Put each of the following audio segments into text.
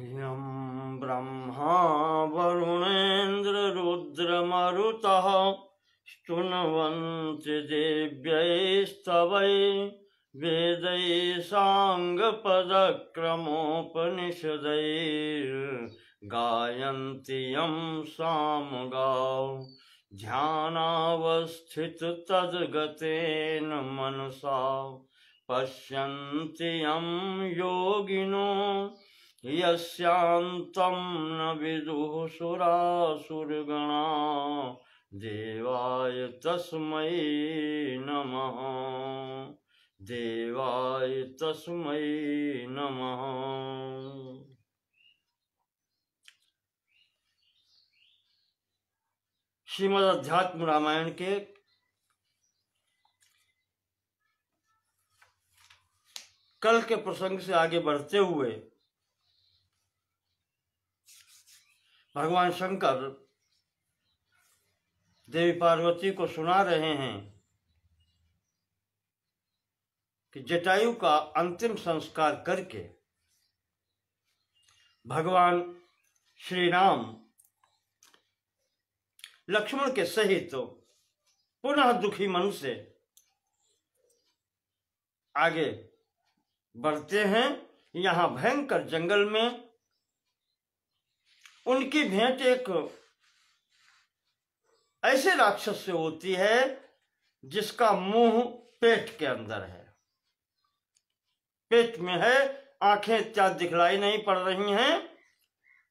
यं ब्रह्मा वरुणेन्द्ररुद्रमरुतः स्तुन्वन्ति देव्यैस्तवै वेदैः साङ्गपदक्रमोपनिषदैर्गायन्ति यं सामगां ध्यानावस्थिततद्गतेन मनसा पश्यन्ति यं योगिनो यस्यान्तं न विदुः सुरासुरगणा देवाय तस्मै नमः। देवाय तस्मै नमः। श्रीमद् अध्यात्म रामायण के कल के प्रसंग से आगे बढ़ते हुए भगवान शंकर देवी पार्वती को सुना रहे हैं कि जटायु का अंतिम संस्कार करके भगवान श्री राम लक्ष्मण के सहित पुनः दुखी मन से आगे बढ़ते हैं। यहाँ भयंकर जंगल में उनकी भेंट एक ऐसे राक्षस से होती है जिसका मुंह पेट के अंदर है, पेट में है, आंखें इत्यादि दिखलाई नहीं पड़ रही हैं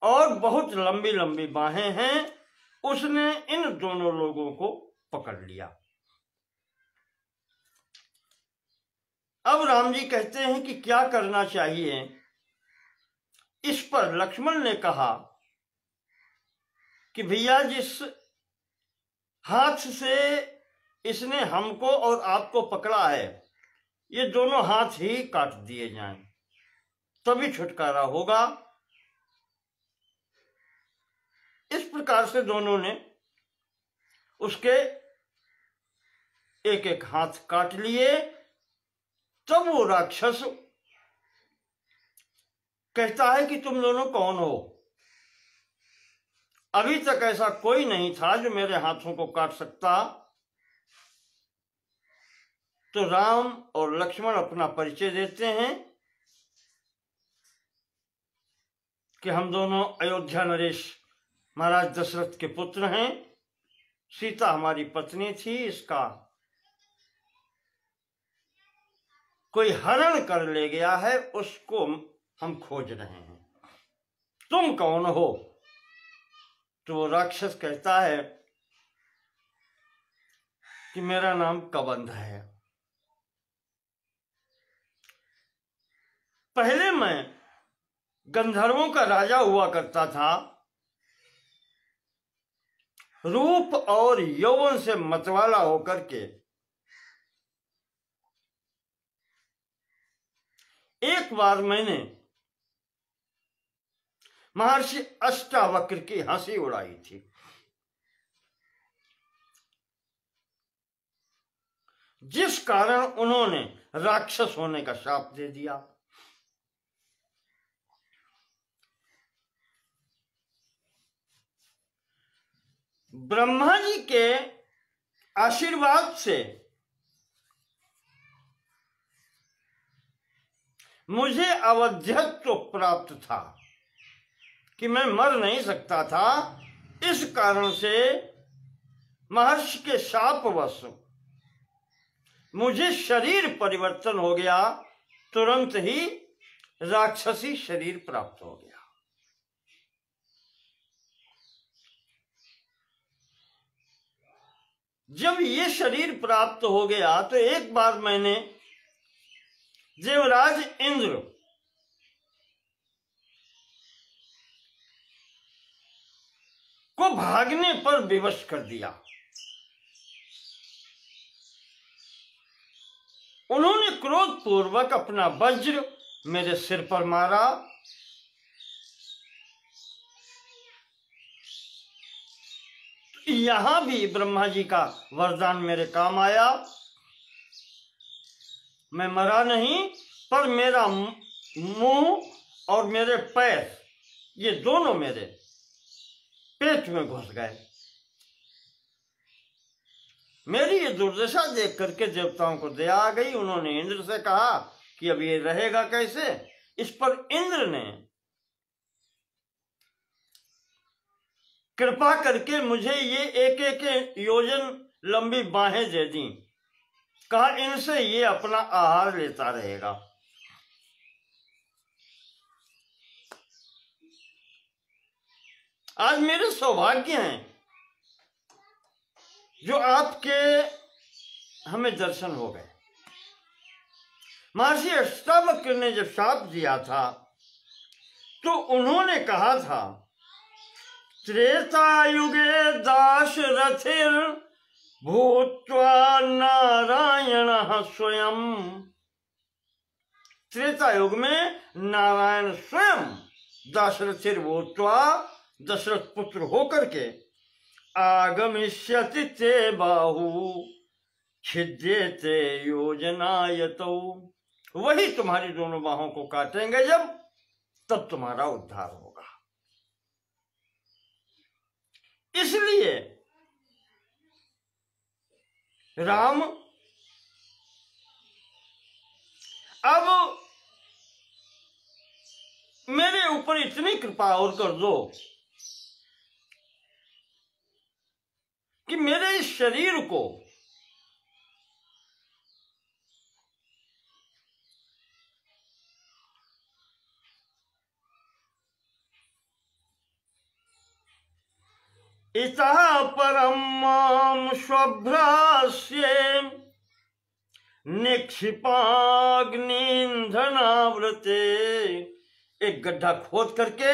और बहुत लंबी लंबी बाहें हैं। उसने इन दोनों लोगों को पकड़ लिया। अब राम जी कहते हैं कि क्या करना चाहिए। इस पर लक्ष्मण ने कहा कि भैया जिस हाथ से इसने हमको और आपको पकड़ा है ये दोनों हाथ ही काट दिए जाएं तभी छुटकारा होगा। इस प्रकार से दोनों ने उसके एक एक हाथ काट लिए। तब वो राक्षस कहता है कि तुम दोनों कौन हो? अभी तक ऐसा कोई नहीं था जो मेरे हाथों को काट सकता। तो राम और लक्ष्मण अपना परिचय देते हैं कि हम दोनों अयोध्या नरेश महाराज दशरथ के पुत्र हैं। सीता हमारी पत्नी थी, इसका कोई हरण कर ले गया है, उसको हम खोज रहे हैं। तुम कौन हो? तो वो राक्षस कहता है कि मेरा नाम कबंध है। पहले मैं गंधर्वों का राजा हुआ करता था। रूप और यौवन से मतवाला होकर के एक बार मैंने महर्षि अष्टावक्र की हंसी उड़ाई थी, जिस कारण उन्होंने राक्षस होने का शाप दे दिया। ब्रह्मा जी के आशीर्वाद से मुझे अवध्यत्व प्राप्त था कि मैं मर नहीं सकता था। इस कारण से महर्षि के शापवश मुझे शरीर परिवर्तन हो गया, तुरंत ही राक्षसी शरीर प्राप्त हो गया। जब ये शरीर प्राप्त हो गया तो एक बार मैंने देवराज इंद्र को भागने पर विवश कर दिया। उन्होंने क्रोध पूर्वक अपना वज्र मेरे सिर पर मारा। यहां भी ब्रह्मा जी का वरदान मेरे काम आया। मैं मरा नहीं, पर मेरा मुंह और मेरे पैर ये दोनों मेरे पेट में घुस गए। मेरी ये दुर्दशा देख करके देवताओं को दया आ गई। उन्होंने इंद्र से कहा कि अब ये रहेगा कैसे। इस पर इंद्र ने कृपा करके मुझे ये एक एक योजन लंबी बाहें दे दी। कहा इनसे ये अपना आहार लेता रहेगा। आज मेरे सौभाग्य हैं जो आपके हमें दर्शन हो गए। महर्षि अष्टावक्र ने जब शाप दिया था तो उन्होंने कहा था त्रेतायुगे दाशरथिर भूत्वा नारायण स्वयं। त्रेता युग में नारायण स्वयं दाशरथिर भूत्वा दशरथ पुत्र होकर के आगमिष्यति ते बाहु छिद्यते योजनायतौ। वही तुम्हारी दोनों बाहों को काटेंगे जब, तब तुम्हारा उद्धार होगा। इसलिए राम अब मेरे ऊपर इतनी कृपा और कर दो कि मेरे इस शरीर को इतः परम मां स्वभ्रास्ये निक्षिपाग्निंधनावृते। एक गड्ढा खोद करके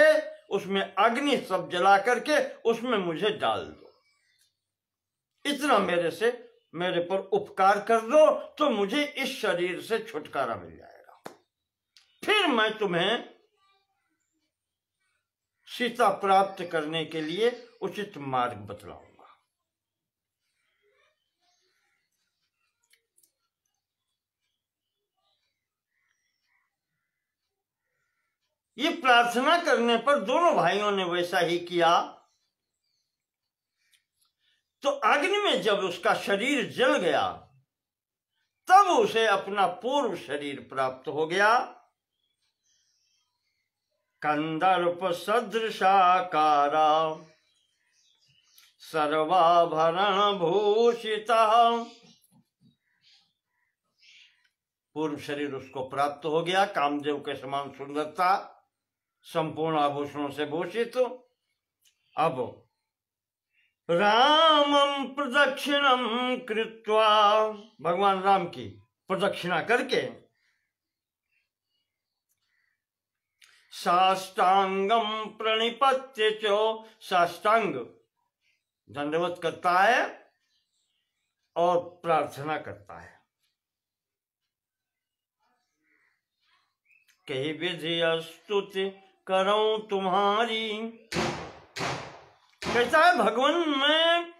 उसमें अग्नि सब जला करके उसमें मुझे डाल दो। इतना मेरे पर उपकार कर दो तो मुझे इस शरीर से छुटकारा मिल जाएगा। फिर मैं तुम्हें सीता प्राप्त करने के लिए उचित मार्ग बतलाऊंगा। ये प्रार्थना करने पर दोनों भाइयों ने वैसा ही किया। तो अग्नि में जब उसका शरीर जल गया तब उसे अपना पूर्व शरीर प्राप्त हो गया। कंदर्प सदृशाकारा सर्वाभरण भूषिता। पूर्व शरीर उसको प्राप्त हो गया, कामदेव के समान सुंदरता, संपूर्ण आभूषणों से भूषित। अब रामं प्रदक्षिणम कृत्वा, भगवान राम की प्रदक्षिणा करके साष्टांगम प्रणिपत्य चो, साष्टांग दंडवत करता है और प्रार्थना करता है। कही विधि स्तुति करूं तुम्हारी। कहता है भगवान मैं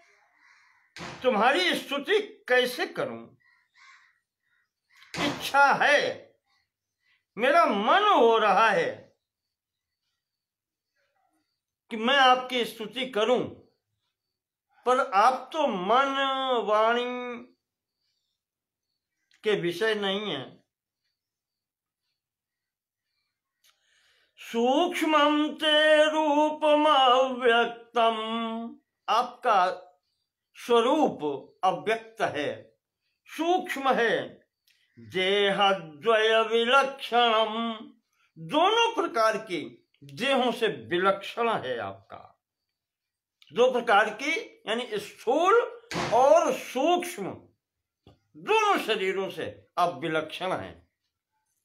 तुम्हारी स्तुति कैसे करूं। इच्छा है, मेरा मन हो रहा है कि मैं आपकी स्तुति करूं, पर आप तो मन वाणी के विषय नहीं है। सूक्ष्मं ते रूपम अव्यक्तम, आपका स्वरूप अव्यक्त है, सूक्ष्म है। देहद्वय विलक्षणम, दोनों प्रकार की देहों से विलक्षण है आपका। दो प्रकार की यानी स्थूल और सूक्ष्म, दोनों शरीरों से आप विलक्षण हैं,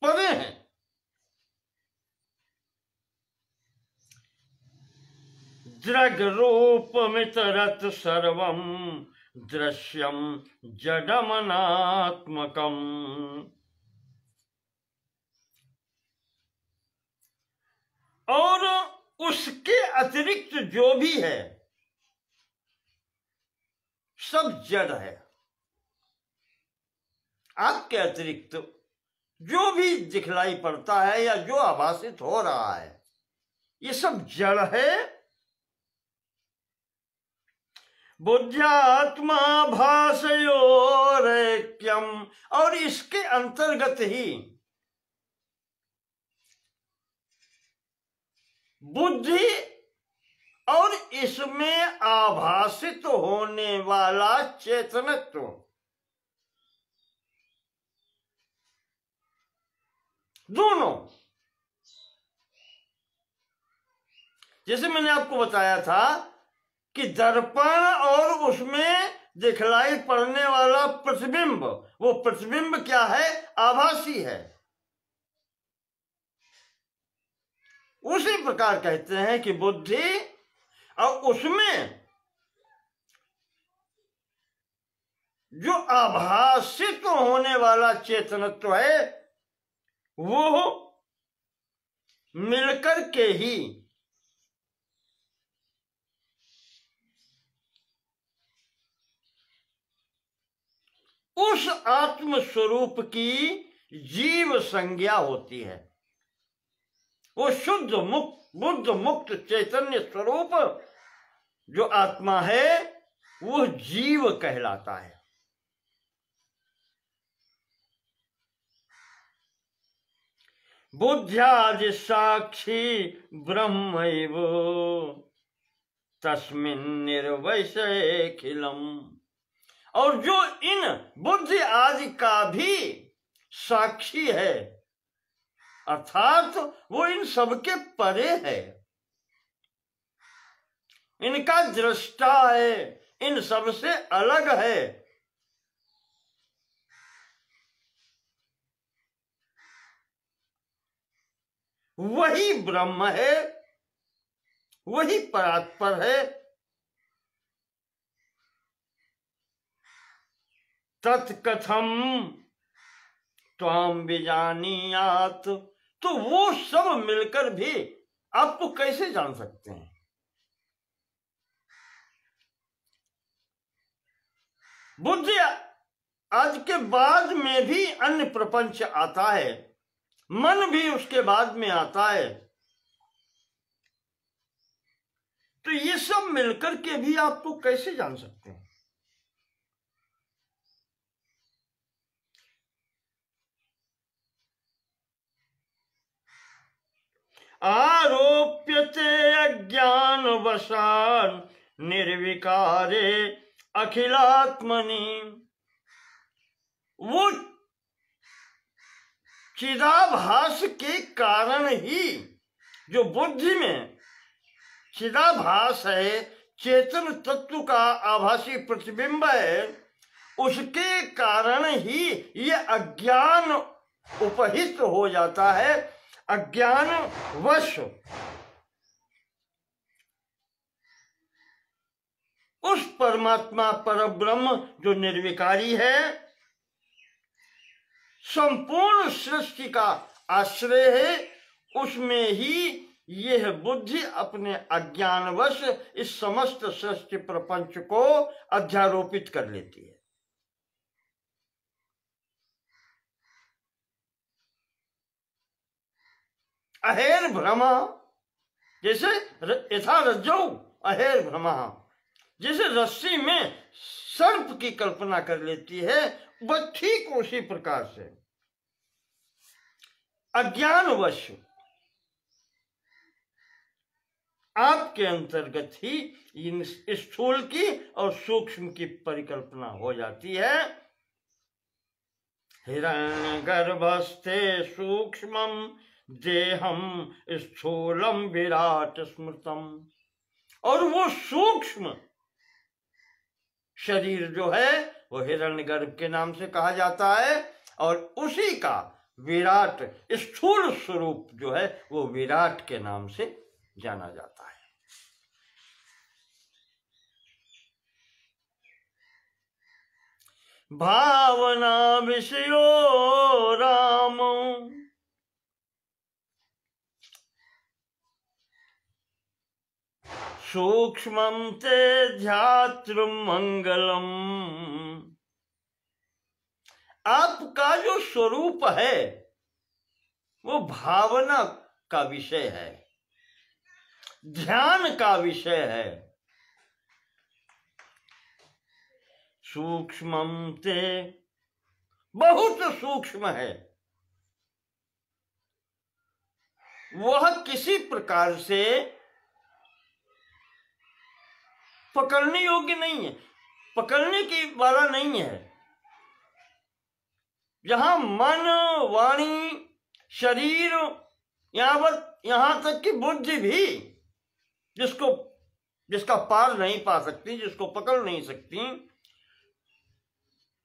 परे हैं। दृग रूपमितरत् सर्वं दृश्यम जडमनात्मकम। और उसके अतिरिक्त जो भी है सब जड़ है। आपके अतिरिक्त जो भी दिखलाई पड़ता है या जो आभासित हो रहा है ये सब जड़ है। बुद्ध्यात्मा भासयोरैक्यम, और इसके अंतर्गत ही बुद्धि और इसमें आभासित होने वाला चेतनत्व, दोनों, जैसे मैंने आपको बताया था कि दर्पण और उसमें दिखलाई पड़ने वाला प्रतिबिंब, वो प्रतिबिंब क्या है? आभासी है। उसी प्रकार कहते हैं कि बुद्धि और उसमें जो आभासित होने वाला चेतनत्व है, वो मिलकर के ही उस आत्म स्वरूप की जीव संज्ञा होती है। वो शुद्ध मुक्त बुद्ध मुक्त चैतन्य स्वरूप जो आत्मा है, वो जीव कहलाता है। बुद्ध्यादि साक्षी ब्रह्मैव तस्मिन् निर्वैशेखिलम्, और जो इन बुद्धि आदि का भी साक्षी है, अर्थात वो इन सबके परे है, इनका दृष्टा है, इन सब से अलग है, वही ब्रह्म है, वही परात्पर है। तत्कथम त्वाम विजानीयात, तो वो सब मिलकर भी आपको कैसे जान सकते हैं? बुद्धि आज के बाद में भी अन्य प्रपंच आता है, मन भी उसके बाद में आता है, तो ये सब मिलकर के भी आपको कैसे जान सकते हैं? आरोप्यते अज्ञान वशान निर्विकारे अखिलात्मनि, वो चिदाभास के कारण ही, जो बुद्धि में चिदाभास है, चेतन तत्व का आभासी प्रतिबिंब है, उसके कारण ही ये अज्ञान उपहित हो जाता है। अज्ञान वश उस परमात्मा परब्रह्म जो निर्विकारी है, संपूर्ण सृष्टि का आश्रय है, उसमें ही यह बुद्धि अपने अज्ञानवश इस समस्त सृष्टि प्रपंच को अध्यारोपित कर लेती है। अहेर भ्रमा, जैसे यथा रज्जौ अहेर भ्रमा, जैसे रस्सी में सर्प की कल्पना कर लेती है, वह ठीक उसी प्रकार से अज्ञानवश आपके अंतर्गत ही इन स्थूल की और सूक्ष्म की परिकल्पना हो जाती है। हिरण्यगर्भस्थे सूक्ष्मं देहम स्थूलम विराट स्मृतम, और वो सूक्ष्म शरीर जो है वो हिरण्यगर्भ के नाम से कहा जाता है, और उसी का विराट स्थूल स्वरूप जो है वो विराट के नाम से जाना जाता है। भावना विषयो राम, सूक्ष्मं ते ध्यातृ मंगलम, आपका जो स्वरूप है वो भावना का विषय है। ध्यान का विषय है। सूक्ष्मम ते, बहुत सूक्ष्म है, वह किसी प्रकार से पकड़ने योग्य नहीं है, पकड़ने की वाला नहीं है। जहां मन, वाणी, शरीर, यहां तक कि बुद्धि भी जिसका पार नहीं पा सकती, जिसको पकड़ नहीं सकती,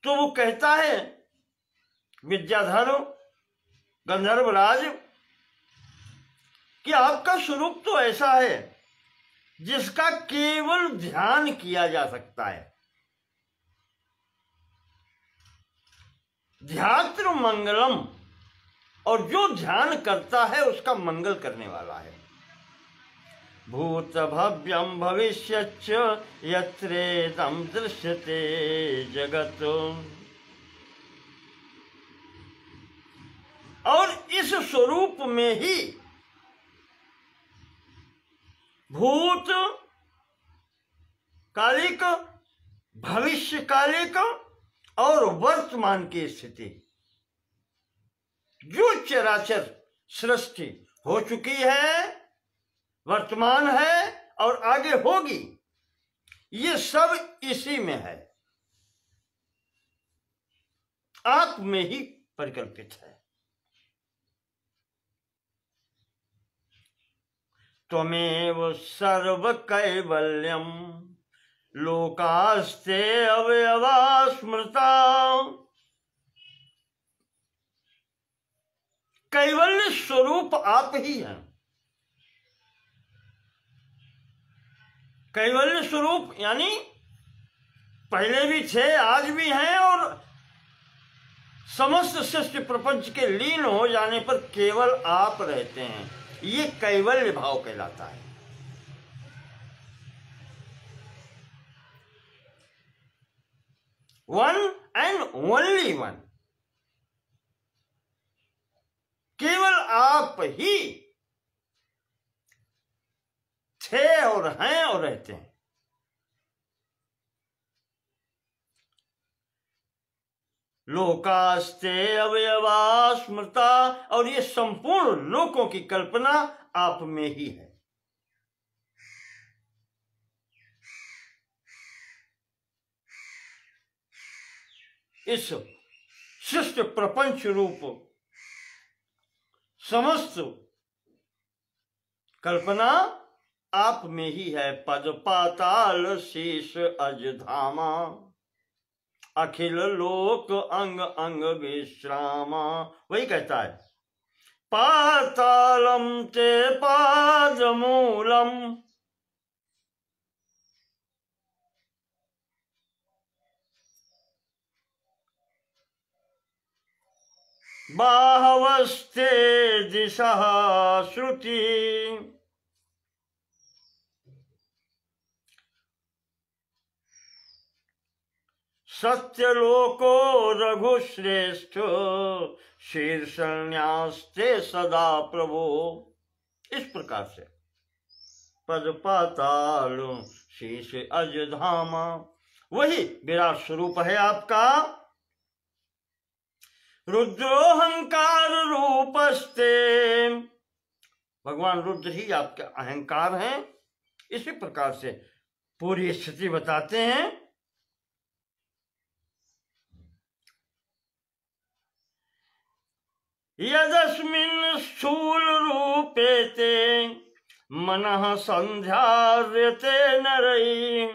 तो वो कहता है विद्याधर गंधर्वराज कि आपका स्वरूप तो ऐसा है जिसका केवल ध्यान किया जा सकता है। ध्यात्र मंगलम, और जो ध्यान करता है उसका मंगल करने वाला है। भूत भव्यम भविष्यच्च यत्रेदं दृश्यते जगत, और इस स्वरूप में ही भूत कालिक, भविष्य कालिक और वर्तमान की स्थिति, जो चराचर सृष्टि हो चुकी है, वर्तमान है और आगे होगी, ये सब इसी में है, आप में ही परिकल्पित है। त्वमेव सर्व कैवल्यम लोकास्ते अवयवा स्मृता, कैवल्य स्वरूप आप ही हैं। कैवल्य स्वरूप यानी पहले भी थे, आज भी हैं, और समस्त सृष्टि प्रपंच के लीन हो जाने पर केवल आप रहते हैं, ये कैवल्य भाव कहलाता है। वन एंड ओनली वन, केवल आप ही थे और हैं और रहते हैं। लोकास्ते अवयवा स्मृता, और ये संपूर्ण लोकों की कल्पना आप में ही है। इस सृष्टि प्रपंच रूप समस्त कल्पना आप में ही है। पद पाताल शीश अजधामा, अखिल लोक अंग अंग विश्रामा, वही कहता है पातालम ते पादमूलम, बाहवस्ते दिशः श्रुति, सत्यलोको रघुश्रेष्ठ शीर्षन्यास्ते सदा प्रभो। इस प्रकार से पद पाताल शीर्ष अजधामा, वही विराट स्वरूप है आपका। रुद्रोहंकार रूपस्ते, भगवान रुद्र ही आपके अहंकार हैं। इसी प्रकार से पूरी स्थिति बताते हैं। यदस्मिन् स्थूल रूपे ते मनः संध्यार्यते नरई,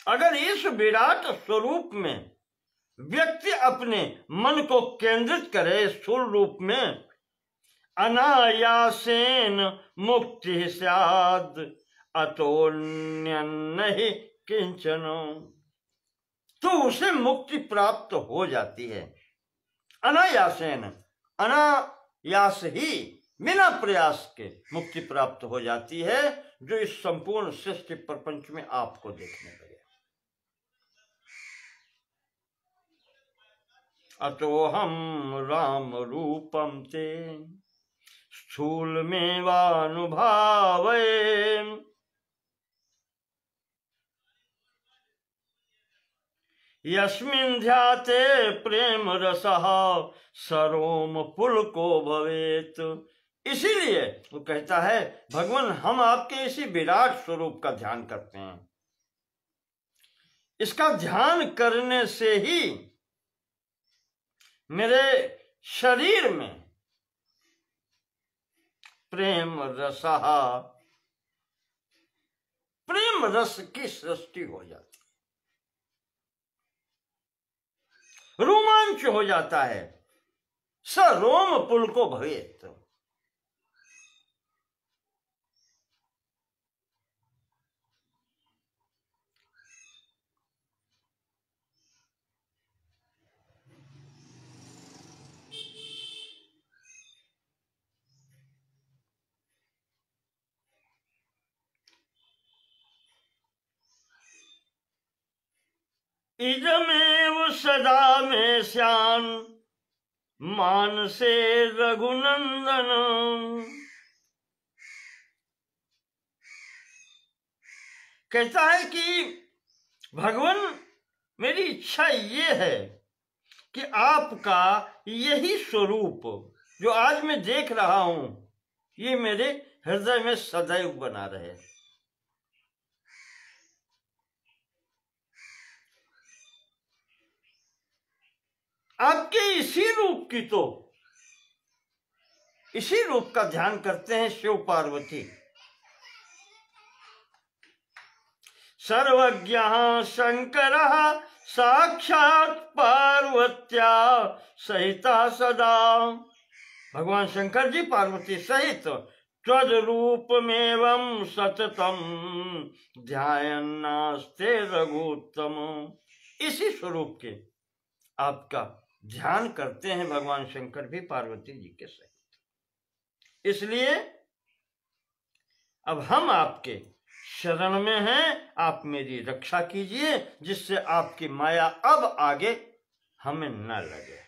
अगर इस विराट स्वरूप में व्यक्ति अपने मन को केंद्रित करे स्थूल रूप में, अनायासेन मुक्ति स्याद अतोन्यन्नहि किंचन, तो उसे मुक्ति प्राप्त हो जाती है। अनायासेन, अनायास ही बिना प्रयास के मुक्ति प्राप्त हो जाती है, जो इस संपूर्ण सृष्टि प्रपंच में आपको देखने लगे। अतोहम राम रूपम ते स्थूलमेवानुभावये। यस्मिन् ध्याते प्रेम रसः सरोम पुलको भवेत। इसीलिए वो कहता है भगवान हम आपके इसी विराट स्वरूप का ध्यान करते हैं। इसका ध्यान करने से ही मेरे शरीर में प्रेम रसः, प्रेम रस की सृष्टि हो जाती, रोमांच हो जाता है। सरोम पुलको भवेत। इदमेव सदा में श्यान मानसे रघुनंदन। कहता है कि भगवान मेरी इच्छा ये है कि आपका यही स्वरूप जो आज मैं देख रहा हूं ये मेरे हृदय में सदैव बना रहे। आपके इसी रूप की तो इसी रूप का ध्यान करते हैं शिव पार्वती। सर्वज्ञः शंकरः साक्षात् पार्वत्या सहिता सदा। भगवान शंकर जी पार्वती सहित त्वद रूपमेवं सततम ध्यायन्नास्ते रघुत्तम। इसी स्वरूप के आपका ध्यान करते हैं भगवान शंकर भी पार्वती जी के सहित। इसलिए अब हम आपके शरण में हैं, आप मेरी रक्षा कीजिए जिससे आपकी माया अब आगे हमें न लगे।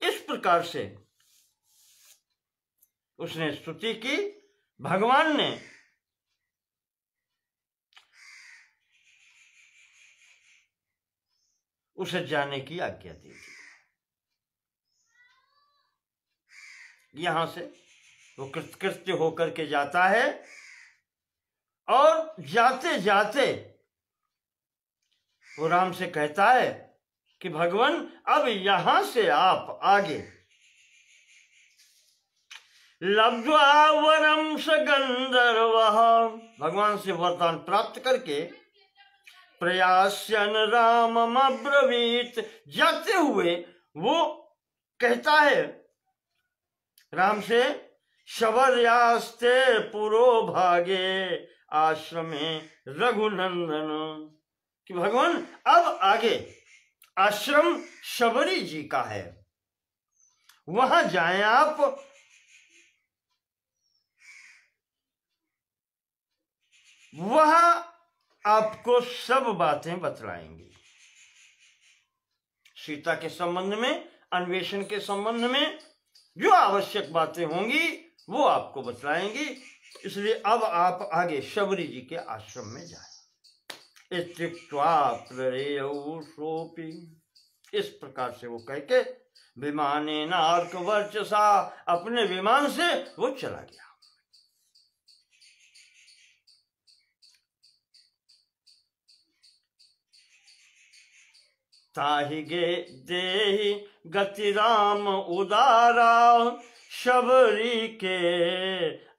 इस प्रकार से उसने स्तुति की। भगवान ने उसे जाने की आज्ञा दी थी। यहां से वो कृतकृत्य होकर के जाता है और जाते जाते वो राम से कहता है कि भगवान अब यहां से आप आगे लब्ध्वा वरम स गंधर्वः, भगवान से वरदान प्राप्त करके प्रयास्यन रामम अब्रवीत, जाते हुए वो कहता है राम से शबर्यास्ते पुरो भागे आश्रमे रघुनंदन, कि भगवान अब आगे आश्रम शबरी जी का है, वहां जाएं आप। वह आपको सब बातें बतलाएंगे सीता के संबंध में, अन्वेषण के संबंध में जो आवश्यक बातें होंगी वो आपको बतलाएंगी। इसलिए अब आप आगे शबरी जी के आश्रम में जाएं। इत्युक्त्वा प्ररेयौ सोऽपि, इस प्रकार से वो कह के विमानेन अर्कवर्चसा, अपने विमान से वो चला गया। ताहि गे देहि गति राम उदारा, शबरी के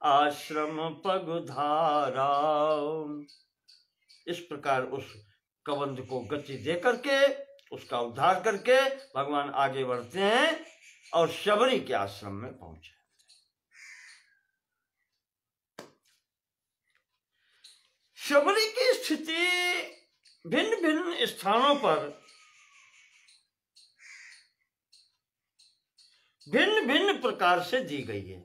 आश्रम पगधारा। इस प्रकार उस कबंध को गति दे करके उसका उद्धार करके भगवान आगे बढ़ते हैं और शबरी के आश्रम में पहुंचे। शबरी की स्थिति भिन्न भिन्न स्थानों पर भिन्न भिन्न प्रकार से दी गई है।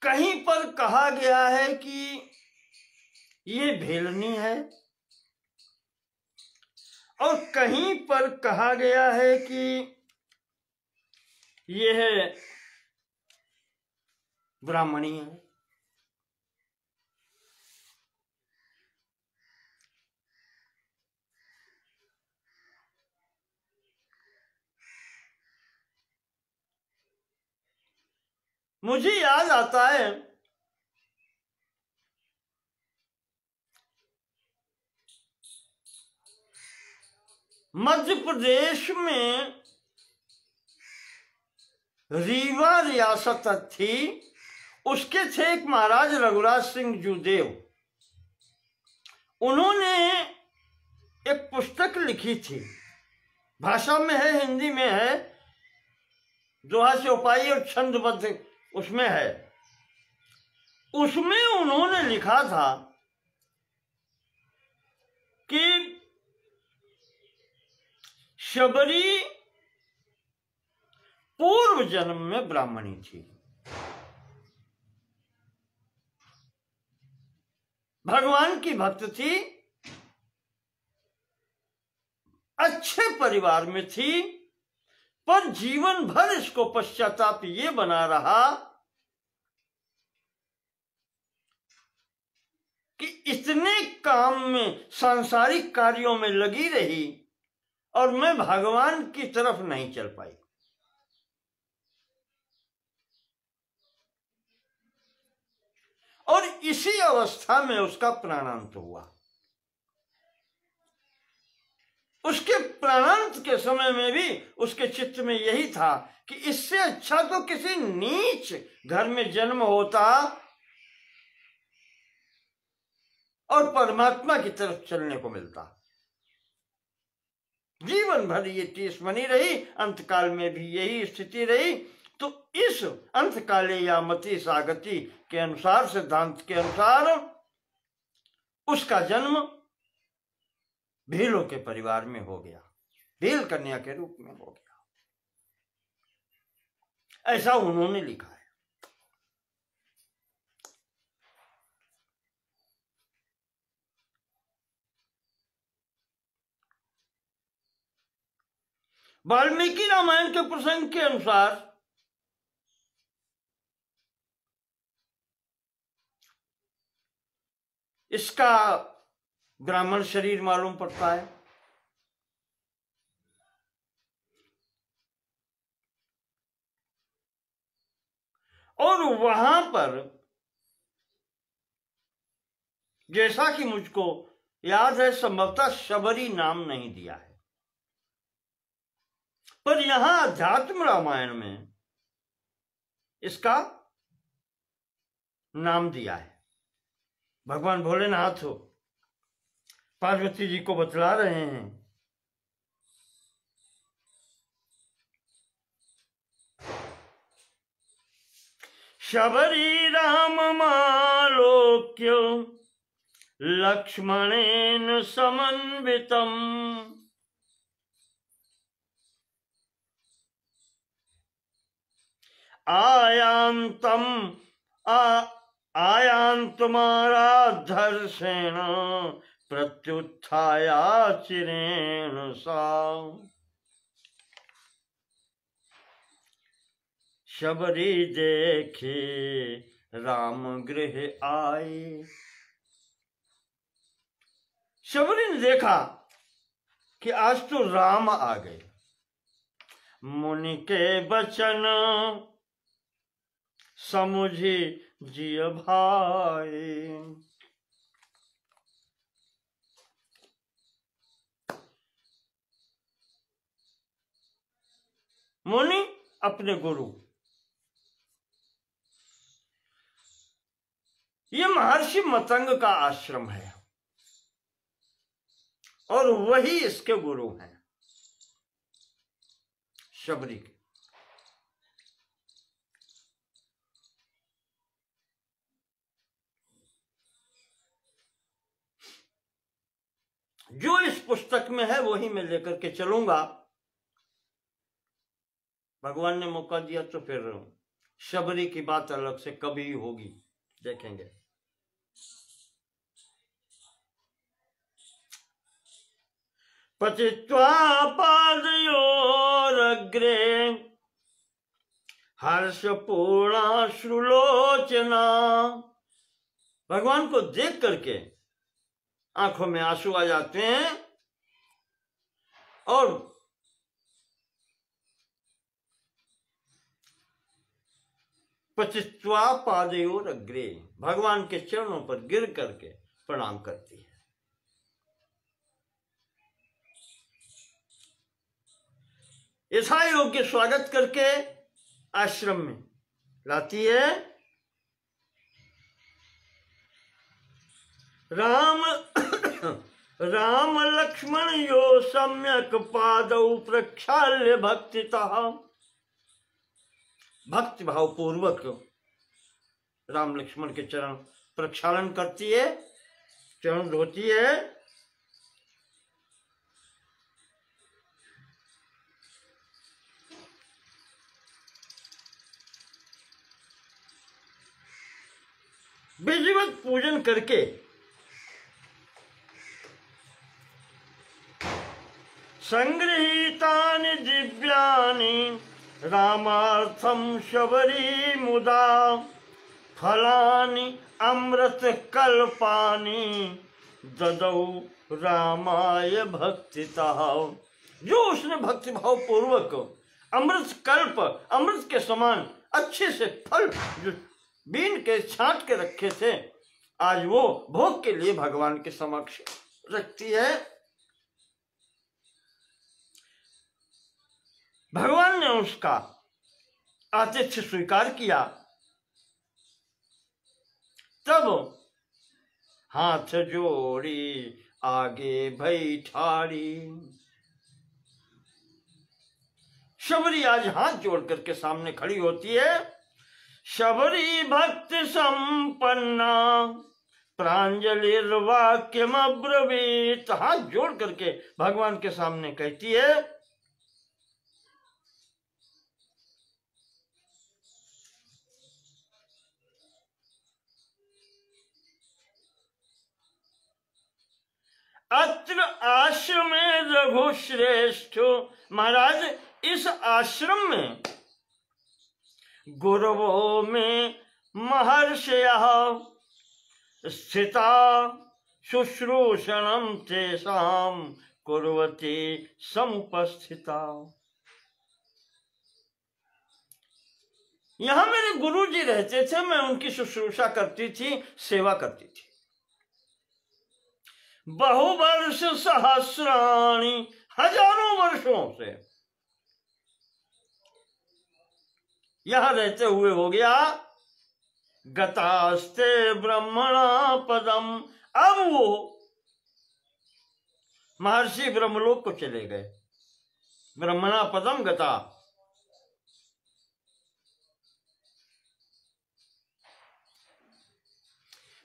कहीं पर कहा गया है कि ये भेलनी है, और कहीं पर कहा गया है कि यह ब्राह्मणी है। मुझे याद आता है मध्य प्रदेश में रीवा रियासत थी, उसके थे एक महाराज रघुराज सिंह जूदेव। उन्होंने एक पुस्तक लिखी थी, भाषा में है, हिंदी में है, दोहा चौपाई और छंदबद्ध उसमें है। उसमें उन्होंने लिखा था कि शबरी पूर्व जन्म में ब्राह्मणी थी, भगवान की भक्त थी, अच्छे परिवार में थी, पर जीवन भर इसको पश्चाताप ये बना रहा कि इतने काम में, सांसारिक कार्यों में लगी रही और मैं भगवान की तरफ नहीं चल पाई। और इसी अवस्था में उसका प्राणांत हुआ। उसके प्राणांत के समय में भी उसके चित्त में यही था कि इससे अच्छा तो किसी नीच घर में जन्म होता और परमात्मा की तरफ चलने को मिलता। जीवन भर ये टीस बनी रही, अंतकाल में भी यही स्थिति रही। तो इस अंतकाले या मति सागति के अनुसार, सिद्धांत के अनुसार, उसका जन्म भीलों के परिवार में हो गया, भील कन्या के रूप में हो गया, ऐसा उन्होंने लिखा है। वाल्मीकि रामायण के प्रसंग के अनुसार इसका ब्राह्मण शरीर मालूम पड़ता है। और वहां पर जैसा कि मुझको याद है, संभवतः शबरी नाम नहीं दिया है, पर यहां अध्यात्म रामायण में इसका नाम दिया है। भगवान भोलेनाथ पार्वती जी को बतला रहे हैं, शबरी राम मालोक्य लक्ष्मणेन समन्वितम् आयांतमाराधर्षेण प्रत्युत्थाया चिरेण सा शबरी देखे राम गृह आए। शबरी ने देखा कि आज तो राम आ गए। मुनि के बचन समुझी जिय भाई। मुनि अपने गुरु, ये महर्षि मतंग का आश्रम है और वही इसके गुरु हैं शबरी के। जो इस पुस्तक में है वही मैं लेकर के चलूंगा। भगवान ने मौका दिया तो फिर शबरी की बात अलग से कभी होगी, देखेंगे। पतित्वा पादयोरग्रे हर्षपूर्णाश्रुलोचना। भगवान को देख करके आंखों में आंसू आ जाते हैं और पतित्वा पादयोरग्रे भगवान के चरणों पर गिर करके प्रणाम करती है। यथा योग्य स्वागत करके आश्रम में लाती है। राम राम लक्ष्मण यो सम्यक पादौ प्रक्षाल्य भक्तितः। भक्ति भाव पूर्वक राम लक्ष्मण के चरण प्रक्षालन करती है, चरण धोती है। विधिवत पूजन करके संगृहीतानि दिव्यानि रामार्थं शबरी मुदा फलानि अमृत कल्पानि ददौ रामाय भक्तितः। जो उसने भक्ति भाव पूर्वक अमृत कल्प, अमृत के समान अच्छे से फल जो बीन के छांट के रखे थे, आज वो भोग के लिए भगवान के समक्ष रखती है। भगवान ने उसका आतिथ्य स्वीकार किया, तब हाथ जोड़ी आगे बैठारी। शबरी आज हाथ जोड़ करके सामने खड़ी होती है। शबरी भक्ति संपन्ना प्रांजलिर्वाक्यम अब्रवीत। हाथ जोड़ करके भगवान के सामने कहती है, अत्र आश्रमे रघुश्रेष्ठ। महाराज, इस आश्रम में गुरवो में महर्षयः स्थिता शुश्रूषणं तेषां कुर्वती समुपस्थिता। यहां मेरे गुरु जी रहते थे, मैं उनकी शुश्रूषा करती थी, सेवा करती थी। बहुवर्ष सहस्राणि, हजारों वर्षों से यहां रहते हुए हो गया। गतास्ते ब्रह्मणा पदम। अब वो महर्षि ब्रह्मलोक को चले गए। ब्रह्मणा पदम गता।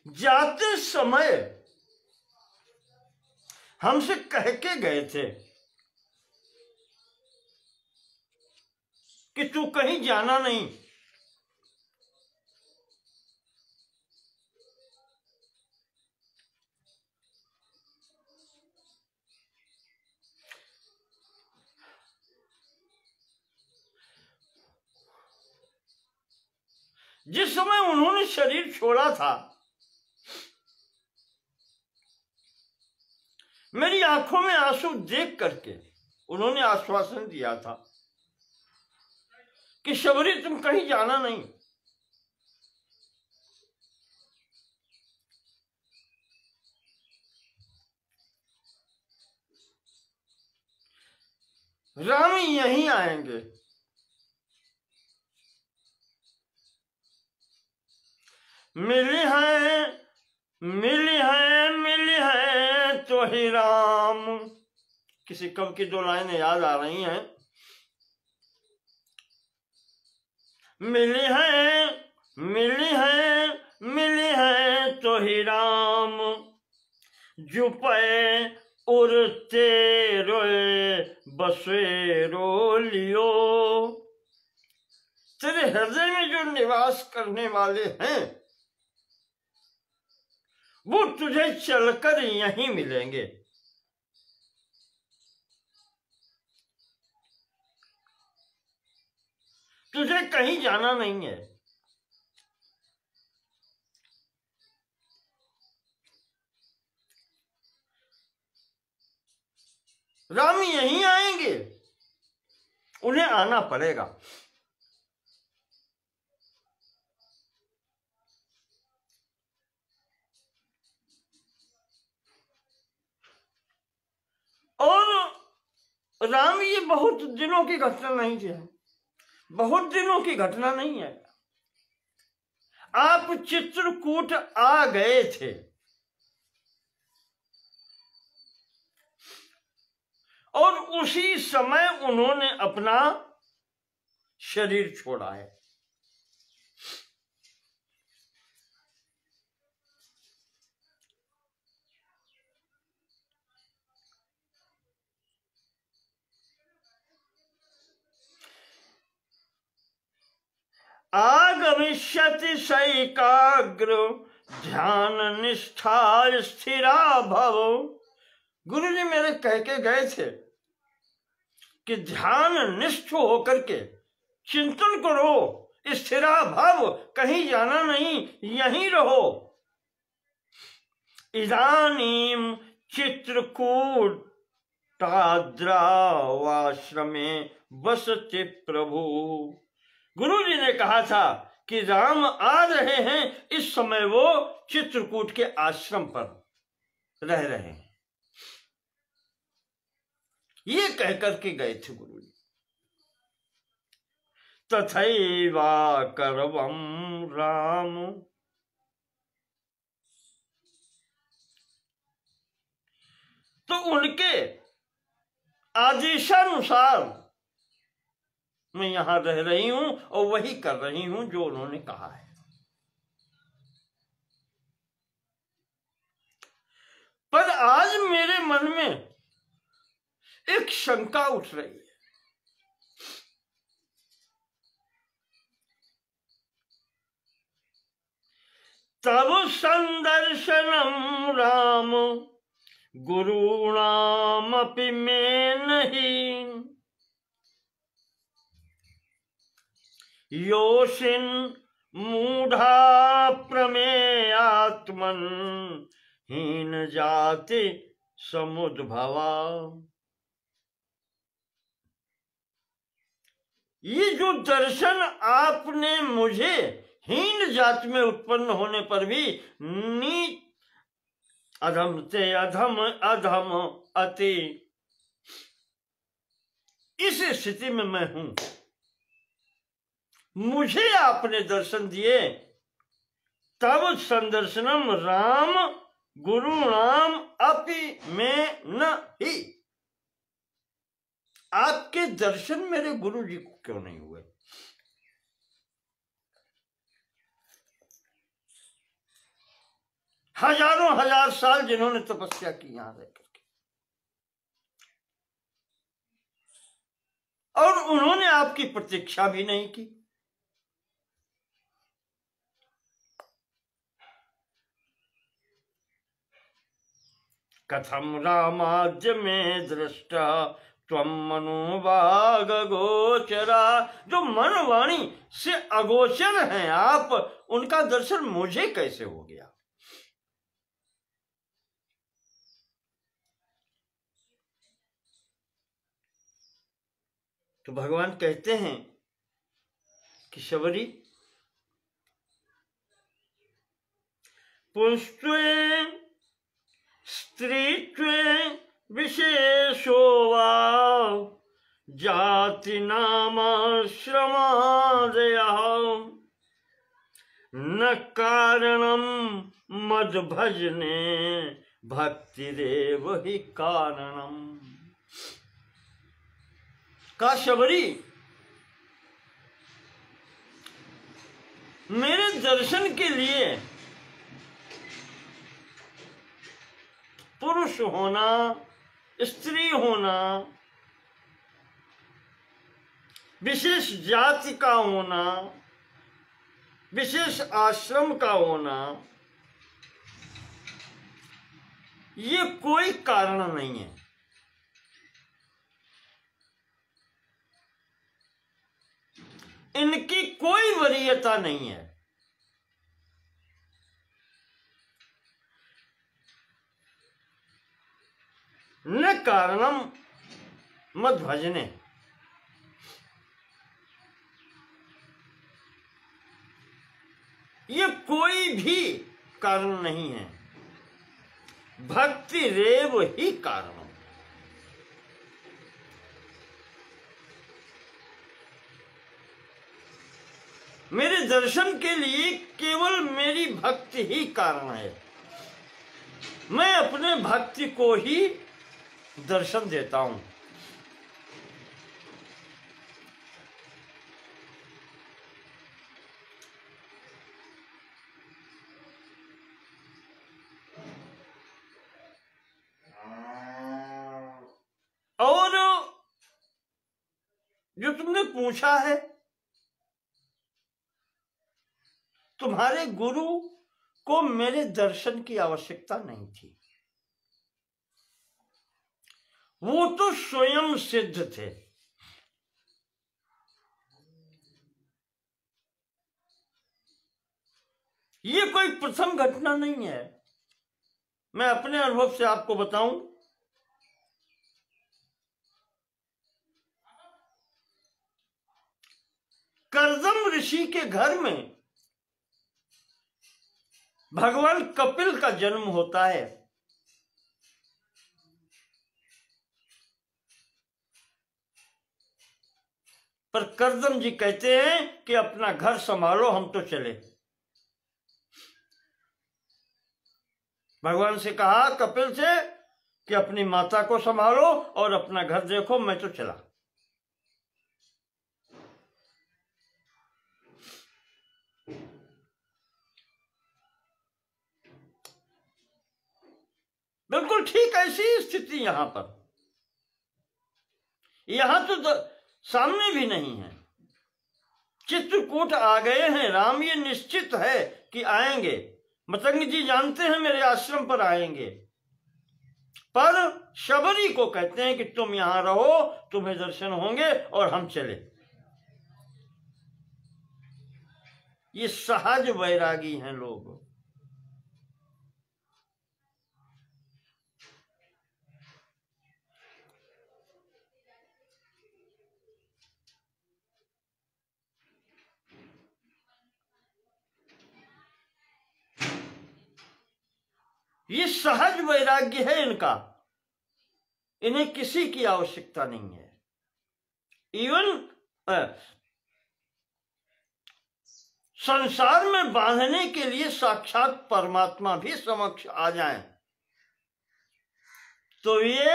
जाते समय हमसे कह के गए थे कि तू कहीं जाना नहीं। जिस समय उन्होंने शरीर छोड़ा था, मेरी आंखों में आंसू देख करके उन्होंने आश्वासन दिया था कि शबरी तुम कहीं जाना नहीं। राम यहीं आएंगे। मिली है तो ही राम। किसी कवि की दो लाइनें याद आ रही हैं। मिली है तो ही राम, जुपे उड़ते रोए बसे रो लियो। तेरे हृदय में जो निवास करने वाले हैं वो तुझे चलकर यहीं मिलेंगे। तुझे कहीं जाना नहीं है। राम यहीं आएंगे, उन्हें आना पड़ेगा। और राम, ये बहुत दिनों की घटना नहीं है, बहुत दिनों की घटना नहीं है। आप चित्रकूट आ गए थे और उसी समय उन्होंने अपना शरीर छोड़ा है। आगमिष्यति सैकाग्र ध्यान निष्ठा स्थिरा भव। गुरु जी मेरे कह के गए थे कि ध्यान निष्ठ होकर के चिंतन करो, स्थिरा भाव, कहीं जाना नहीं, यहीं रहो। इदानीम चित्रकूट ताद्रावाश्रमे बसते प्रभु। गुरु जी ने कहा था कि राम आ रहे हैं, इस समय वो चित्रकूट के आश्रम पर रह रहे हैं। ये कह करके गए थे गुरु जी। तथैवा करवम राम, तो उनके आदेशानुसार मैं यहां रह रही हूं और वही कर रही हूं जो उन्होंने कहा है। पर आज मेरे मन में एक शंका उठ रही है। तब संदर्शनम राम गुरुणामपि में नहीं, योषिन मूढ़ा प्रमेयात्मन हीन जाति समुद्भवा। ये जो दर्शन आपने मुझे हीन जाति में उत्पन्न होने पर भी नीच, अधम से अधम, अधम अति, इस स्थिति में मैं हूं, मुझे आपने दर्शन दिए। तब संदर्शनम राम गुरुणाम अपि में न ही, आपके दर्शन मेरे गुरु जी को क्यों नहीं हुए? हजारों हजार साल जिन्होंने तपस्या की यहां रह करके, और उन्होंने आपकी प्रतीक्षा भी नहीं की। कथम रामाद्य में दृष्टा त्वम मनोवाग गोचरा। जो मन वाणी से अगोचर हैं आप, उनका दर्शन मुझे कैसे हो गया? तो भगवान कहते हैं कि शबरी, पुंस्त्वे स्त्रीत्वे विशेषो वा जाति नामाश्रमादयः न कारणम मद भजने भक्तिरेव हि कारणम। का शबरी, मेरे दर्शन के लिए पुरुष होना, स्त्री होना, विशेष जाति का होना, विशेष आश्रम का होना, ये कोई कारण नहीं है। इनकी कोई वरीयता नहीं है। न कारणम मद भजने, ये कोई भी कारण नहीं है। भक्ति रेव ही कारण। मेरे दर्शन के लिए केवल मेरी भक्ति ही कारण है। मैं अपने भक्ति को ही दर्शन देता हूं। और जो तुमने पूछा है, तुम्हारे गुरु को मेरे दर्शन की आवश्यकता नहीं थी, वो तो स्वयं सिद्ध थे। ये कोई प्रथम घटना नहीं है। मैं अपने अनुभव से आपको बताऊं, कर्दम ऋषि के घर में भगवान कपिल का जन्म होता है। पर कर्दम जी कहते हैं कि अपना घर संभालो, हम तो चले। भगवान से कहा कपिल से कि अपनी माता को संभालो और अपना घर देखो, मैं तो चला। बिल्कुल ठीक ऐसी स्थिति यहां पर, यहां तो सामने भी नहीं है। चित्रकूट आ गए हैं राम, ये निश्चित है कि आएंगे। मतंग जी जानते हैं मेरे आश्रम पर आएंगे, पर शबरी को कहते हैं कि तुम यहां रहो, तुम्हें दर्शन होंगे और हम चले। ये सहज वैरागी हैं लोग। ये सहज वैराग्य है इनका, इन्हें किसी की आवश्यकता नहीं है। इवन संसार में बांधने के लिए साक्षात परमात्मा भी समक्ष आ जाएं तो ये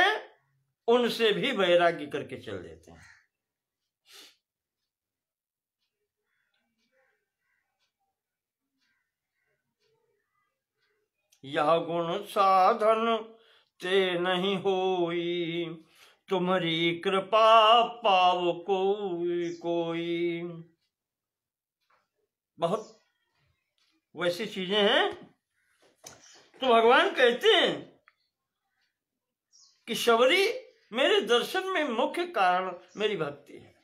उनसे भी वैराग्य करके चल देते हैं। यह गुण साधन ते नहीं होई, तुम्हारी कृपा पाव कोई कोई। बहुत वैसी चीजें हैं। तो भगवान कहते हैं कि शबरी, मेरे दर्शन में मुख्य कारण मेरी भक्ति है।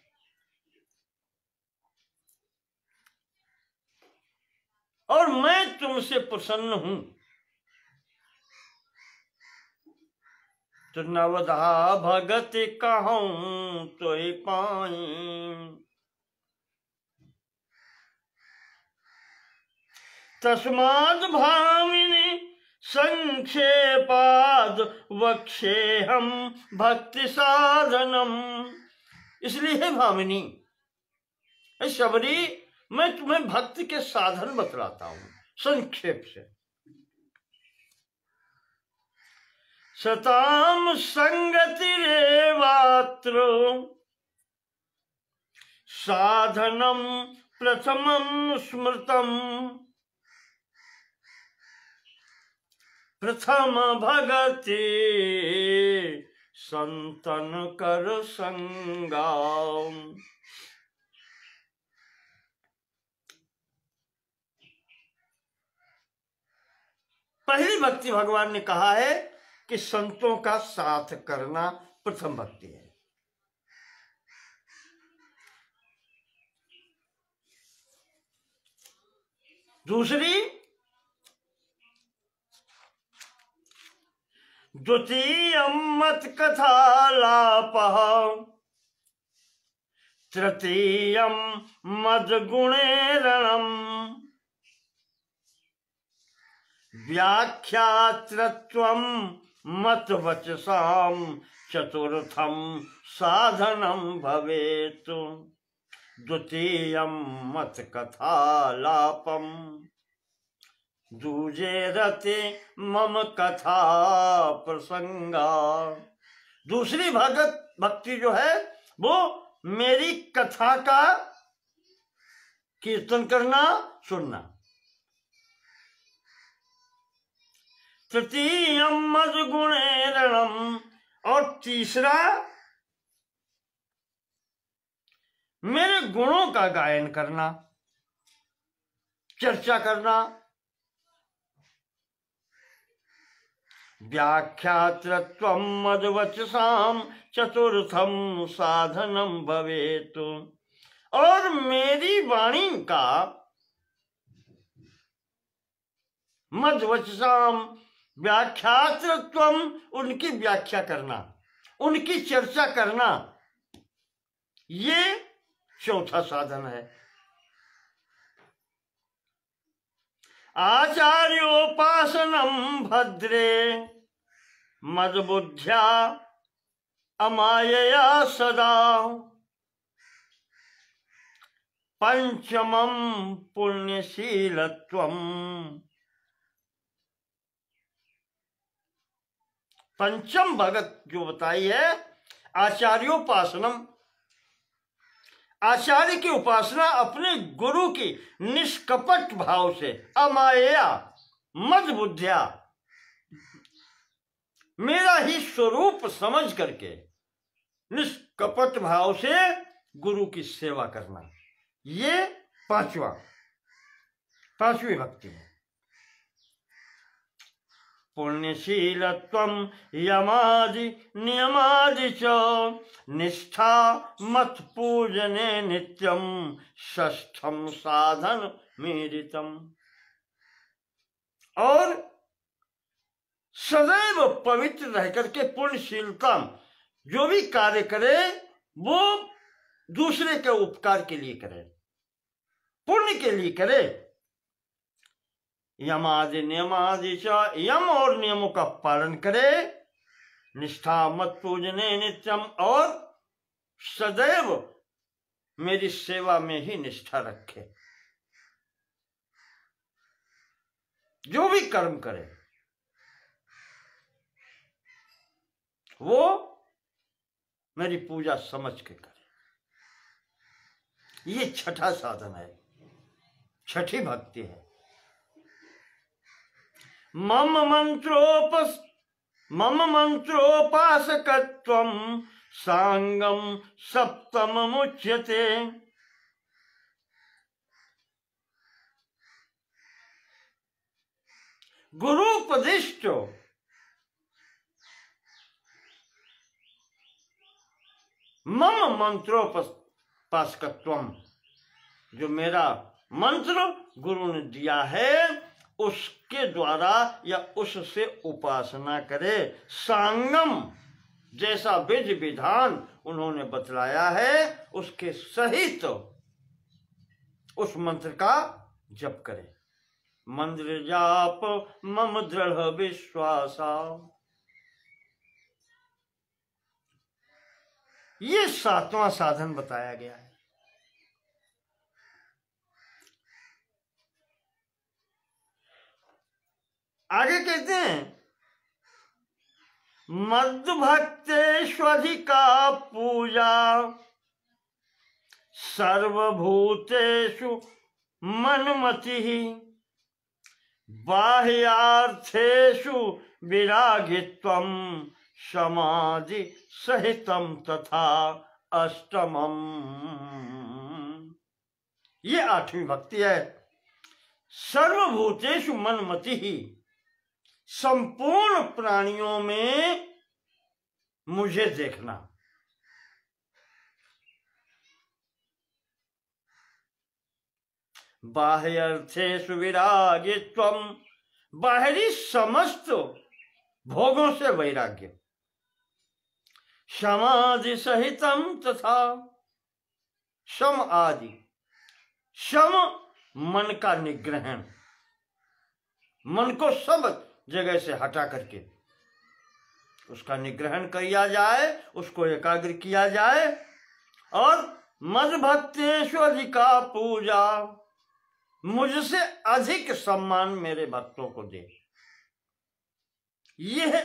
और मैं तुमसे प्रसन्न हूं। तो नवधा भगत कहूं तो पाई, तस्माद भामिनी संक्षेपाद वक्षे हम भक्ति साधनम। इसलिए भामिनी, शबरी, मैं तुम्हें भक्ति के साधन बतलाता हूं संक्षेप से। सताम संगति रेवात्र साधनम प्रथमम स्मृतम, प्रथम भगति संतन कर संगाम। पहली भक्ति भगवान ने कहा है कि संतों का साथ करना प्रथम भक्ति है। दूसरी द्वितीयं मत्कथालापः, तृतीयं मद्गुणैरणम्, व्याख्यातृत्वं मत्वचसां, चतुर्थं साधनं भवेत्। द्वितीयं मत्कथालापम्, दूजे रते मम कथा प्रसंगा। दूसरी भक्ति जो है वो मेरी कथा का कीर्तन करना, सुनना। तृतीयं मद्गुणैरणम्, और तीसरा मेरे गुणों का गायन करना, चर्चा करना। व्याख्यातृत्वं मद्वचसां, चतुर्थं साधनं भवेत्। और मेरी वाणी का मद्वचसां व्याख्यातृत्वं, उनकी व्याख्या करना, उनकी चर्चा करना, ये चौथा साधन है। आचार्योपासनं भद्रे मद्बुद्ध्या अमायया सदा। पंचमं पुण्यशीलत्वं, पंचम भगत जो बताई है आचार्योपासनम, आचार्य की उपासना अपने गुरु की निष्कपट भाव से, अमाया मद्बुद्ध्या, मेरा ही स्वरूप समझ करके निष्कपट भाव से गुरु की सेवा करना, ये पांचवी भक्ति है। पुण्यशीलत्वं यमादि नियमादि च, निष्ठा मत पूजने नित्यं, षष्ठम साधन मीरितम। और सदैव पवित्र रह करके पुण्यशीलता, जो भी कार्य करे वो दूसरे के उपकार के लिए करे, पुण्य के लिए करे। यमादि नियमादि च, यम और नियमों का पालन करे। निष्ठा मत पूजने नित्यम, और सदैव मेरी सेवा में ही निष्ठा रखे। जो भी कर्म करे वो मेरी पूजा समझ के करे। ये छठा साधन है, छठी भक्ति है। मम मंत्रोपासकत्वं, सांगम सप्तममुच्यते। गुरुपदिष्ट मम मंत्रोपासकत्वम, जो मेरा मंत्र गुरु ने दिया है उसके द्वारा या उससे उपासना करे। सांगम, जैसा विधि विधान उन्होंने बतलाया है उसके सहित उस मंत्र का जप करे। मंत्र जाप मम दृढ़ विश्वासा, ये सातवां साधन बताया गया है। आगे कहते हैं मद्भक्तेष्वधिका पूजा, सर्वभूतेषु मन्मतिः, बाह्यार्थेषु विरागित्वं, समाधि सहितं तथा अष्टमम्। ये आठवीं भक्ति है। सर्वभूतेषु मन्मतिः, संपूर्ण प्राणियों में मुझे देखना। बाह्यर्थेषु विरागित्वम्, बाहरी समस्त भोगों से वैराग्य। समाधि सहितम तथा, सम आदि, सम मन का निग्रहण, मन को सब जगह से हटा करके उसका निग्रहण किया जाए, उसको एकाग्र किया जाए। और मद भक्तेषु अधिका पूजा, मुझसे अधिक सम्मान मेरे भक्तों को दे। यह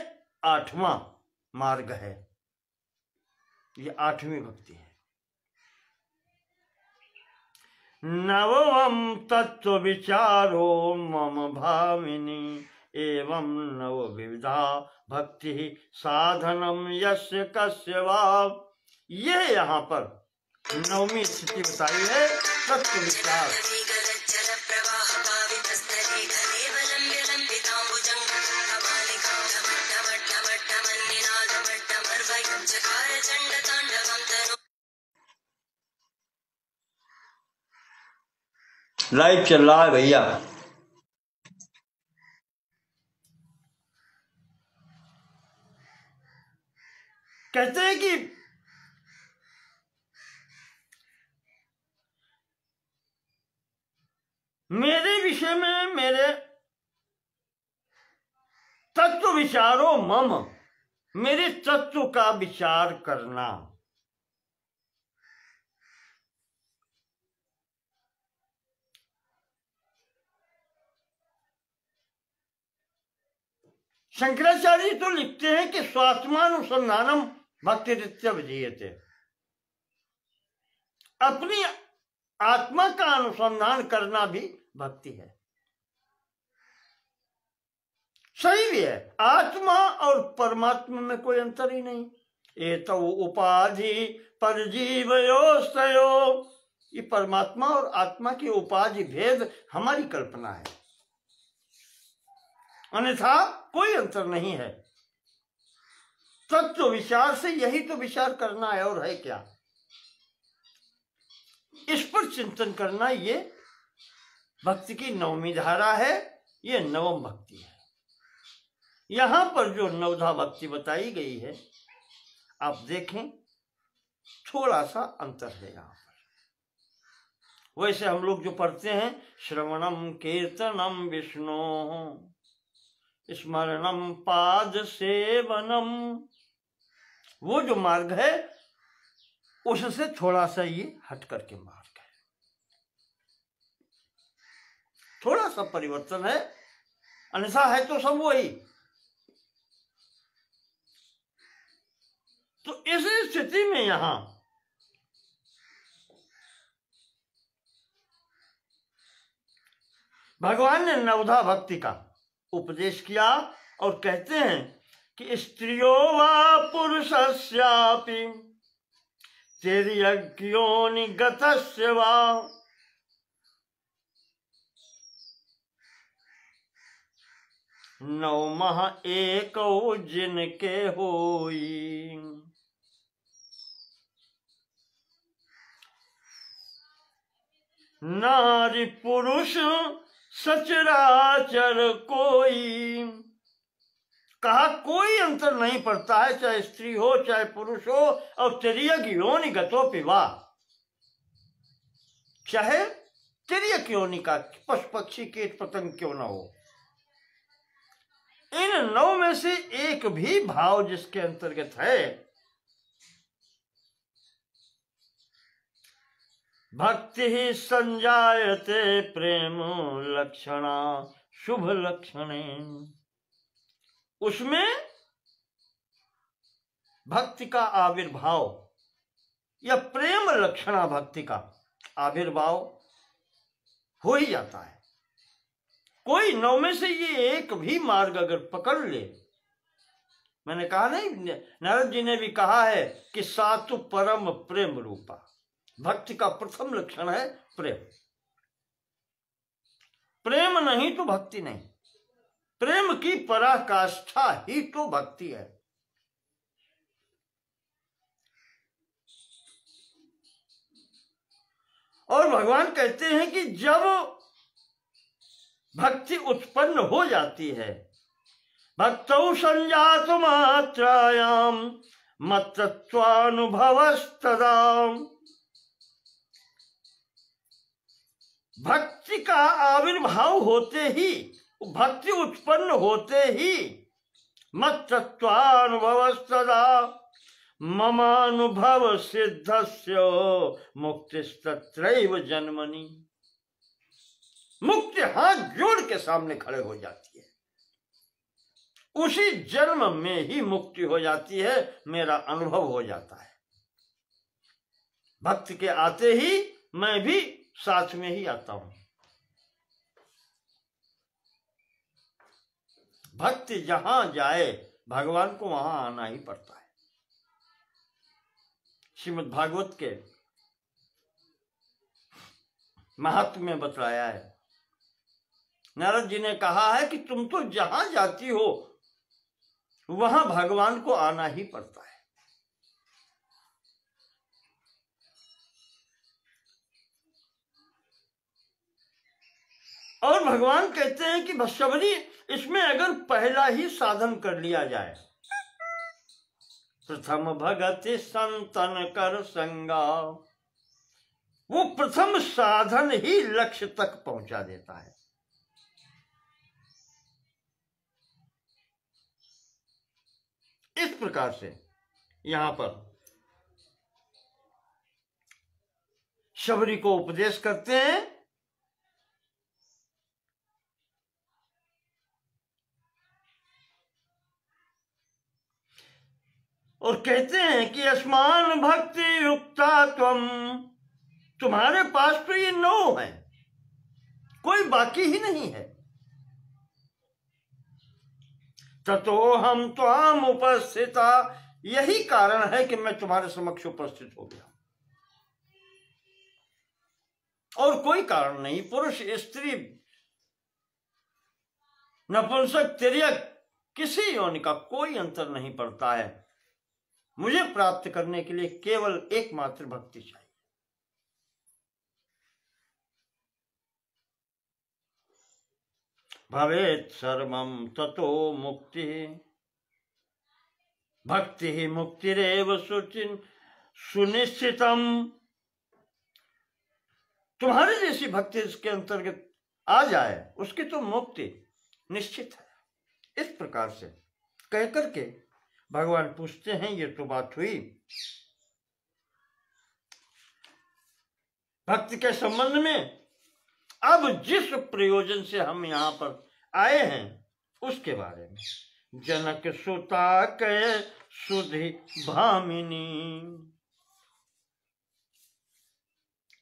8वां मार्ग है, ये 8वीं भक्ति है। नवम तत्व विचारो मम भामिनी, एवं नव विविधा भक्ति साधनम यस्य कस्य वा। यह यहाँ पर 9वीं स्थिति बताई है, तत्व विचार। लाइव चल रहा है भैया। कहते हैं कि मेरे विषय में, मेरे तत्व विचारो मम, मेरे तत्व का विचार करना। शंकराचार्य तो लिखते हैं कि स्वात्मानुसंधानम भक्तिरित्य विधीयते, अपनी आत्मा का अनुसंधान करना भी भक्ति है। सही भी है, आत्मा और परमात्मा में कोई अंतर ही नहीं। ये तो उपाधि परजीवयोस्तयो, ये परमात्मा और आत्मा की उपाधि भेद हमारी कल्पना है, अन्यथा कोई अंतर नहीं है। तत्व विचार से यही तो विचार करना है, और है क्या? इस पर चिंतन करना, ये भक्ति की 9वीं धारा है, ये 9वीं भक्ति है। यहां पर जो 9धा भक्ति बताई गई है, आप देखें थोड़ा सा अंतर है यहां पर। वैसे हम लोग जो पढ़ते हैं, श्रवणम कीर्तनम विष्णु स्मरणम पाद सेवनम, वो जो मार्ग है उससे थोड़ा सा ये हट करके मार्ग है, थोड़ा सा परिवर्तन है, अन्यथा है तो सब वही। तो इस स्थिति में यहां भगवान ने 9धा भक्ति का उपदेश किया और कहते हैं कि स्त्रियो वा पुरुषस्यापि तिर्यज्ञोनि गतस्य वा, नवमः एकौ जिनके होई। नारी पुरुष सचराचर कोई, कहा कोई अंतर नहीं पड़ता है, चाहे स्त्री हो चाहे पुरुष हो, और तिर्यक योनि गतोपि वा, चाहे तिर्यक योनि का पशु पक्षी कीट पतंग क्यों न हो। इन 9 में से एक भी भाव जिसके अंतर्गत है, भक्ति ही संजायते प्रेम लक्षणा शुभ लक्षणे, उसमें भक्ति का आविर्भाव या प्रेम लक्षणा भक्ति का आविर्भाव हो ही जाता है। कोई 9 में से ये एक भी मार्ग अगर पकड़ ले, मैंने कहा नहीं, नारद जी ने भी कहा है कि सातु परम प्रेम रूपा, भक्ति का प्रथम लक्षण है प्रेम। प्रेम नहीं तो भक्ति नहीं, प्रेम की पराकाष्ठा ही तो भक्ति है। और भगवान कहते हैं कि जब भक्ति उत्पन्न हो जाती है, भक्तौ संजात मात्रायाम मत्तत्वानुभवस्तदा, भक्ति का आविर्भाव होते ही, भक्ति उत्पन्न होते ही मत्तत्वानुभवस्तदा ममानुभव सिद्धस्य मुक्तिस्तत्रैव जन्मनि। मुक्ति हाथ जोड़ के सामने खड़े हो जाती है, उसी जन्म में ही मुक्ति हो जाती है, मेरा अनुभव हो जाता है। भक्त के आते ही मैं भी साथ में ही आता हूं। भक्त जहां जाए भगवान को वहां आना ही पड़ता है। श्रीमद् भागवत के महात्म्य में बताया है, नारद जी ने कहा है कि तुम तो जहां जाती हो वहां भगवान को आना ही पड़ता है। और भगवान कहते हैं कि शबरी, इसमें अगर पहला ही साधन कर लिया जाए, प्रथम भगति संतन कर संगा, वो प्रथम साधन ही लक्ष्य तक पहुंचा देता है। इस प्रकार से यहां पर शबरी को उपदेश करते हैं और कहते हैं कि अस्मान भक्ति युक्ता त्वम, तुम्हारे पास तो ये 9 है, कोई बाकी ही नहीं है। ततो हम त्वाम उपस्थिता, यही कारण है कि मैं तुम्हारे समक्ष उपस्थित हो गया, और कोई कारण नहीं। पुरुष स्त्री नपुंसक तिर्यक किसी योनि का कोई अंतर नहीं पड़ता है। मुझे प्राप्त करने के लिए केवल एकमात्र भक्ति चाहिए। भवेत् सर्वं ततो मुक्ति, भक्ति ही मुक्तिरेव सुनिश्चितम। तुम्हारे जैसी भक्ति इसके अंतर्गत आ जाए उसकी तो मुक्ति निश्चित है। इस प्रकार से कहकर के भगवान पूछते हैं, ये तो बात हुई भक्ति के संबंध में। अब जिस प्रयोजन से हम यहां पर आए हैं उसके बारे में। जनक सुता के सुधि भामिनी,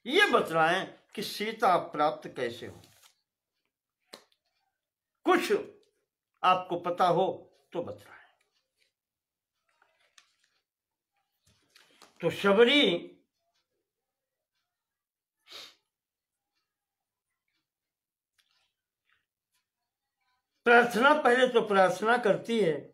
ये बतलाएं कि सीता प्राप्त कैसे हो। कुछ आपको पता हो तो बतलाएं। तो शबरी प्रार्थना, पहले तो प्रार्थना करती है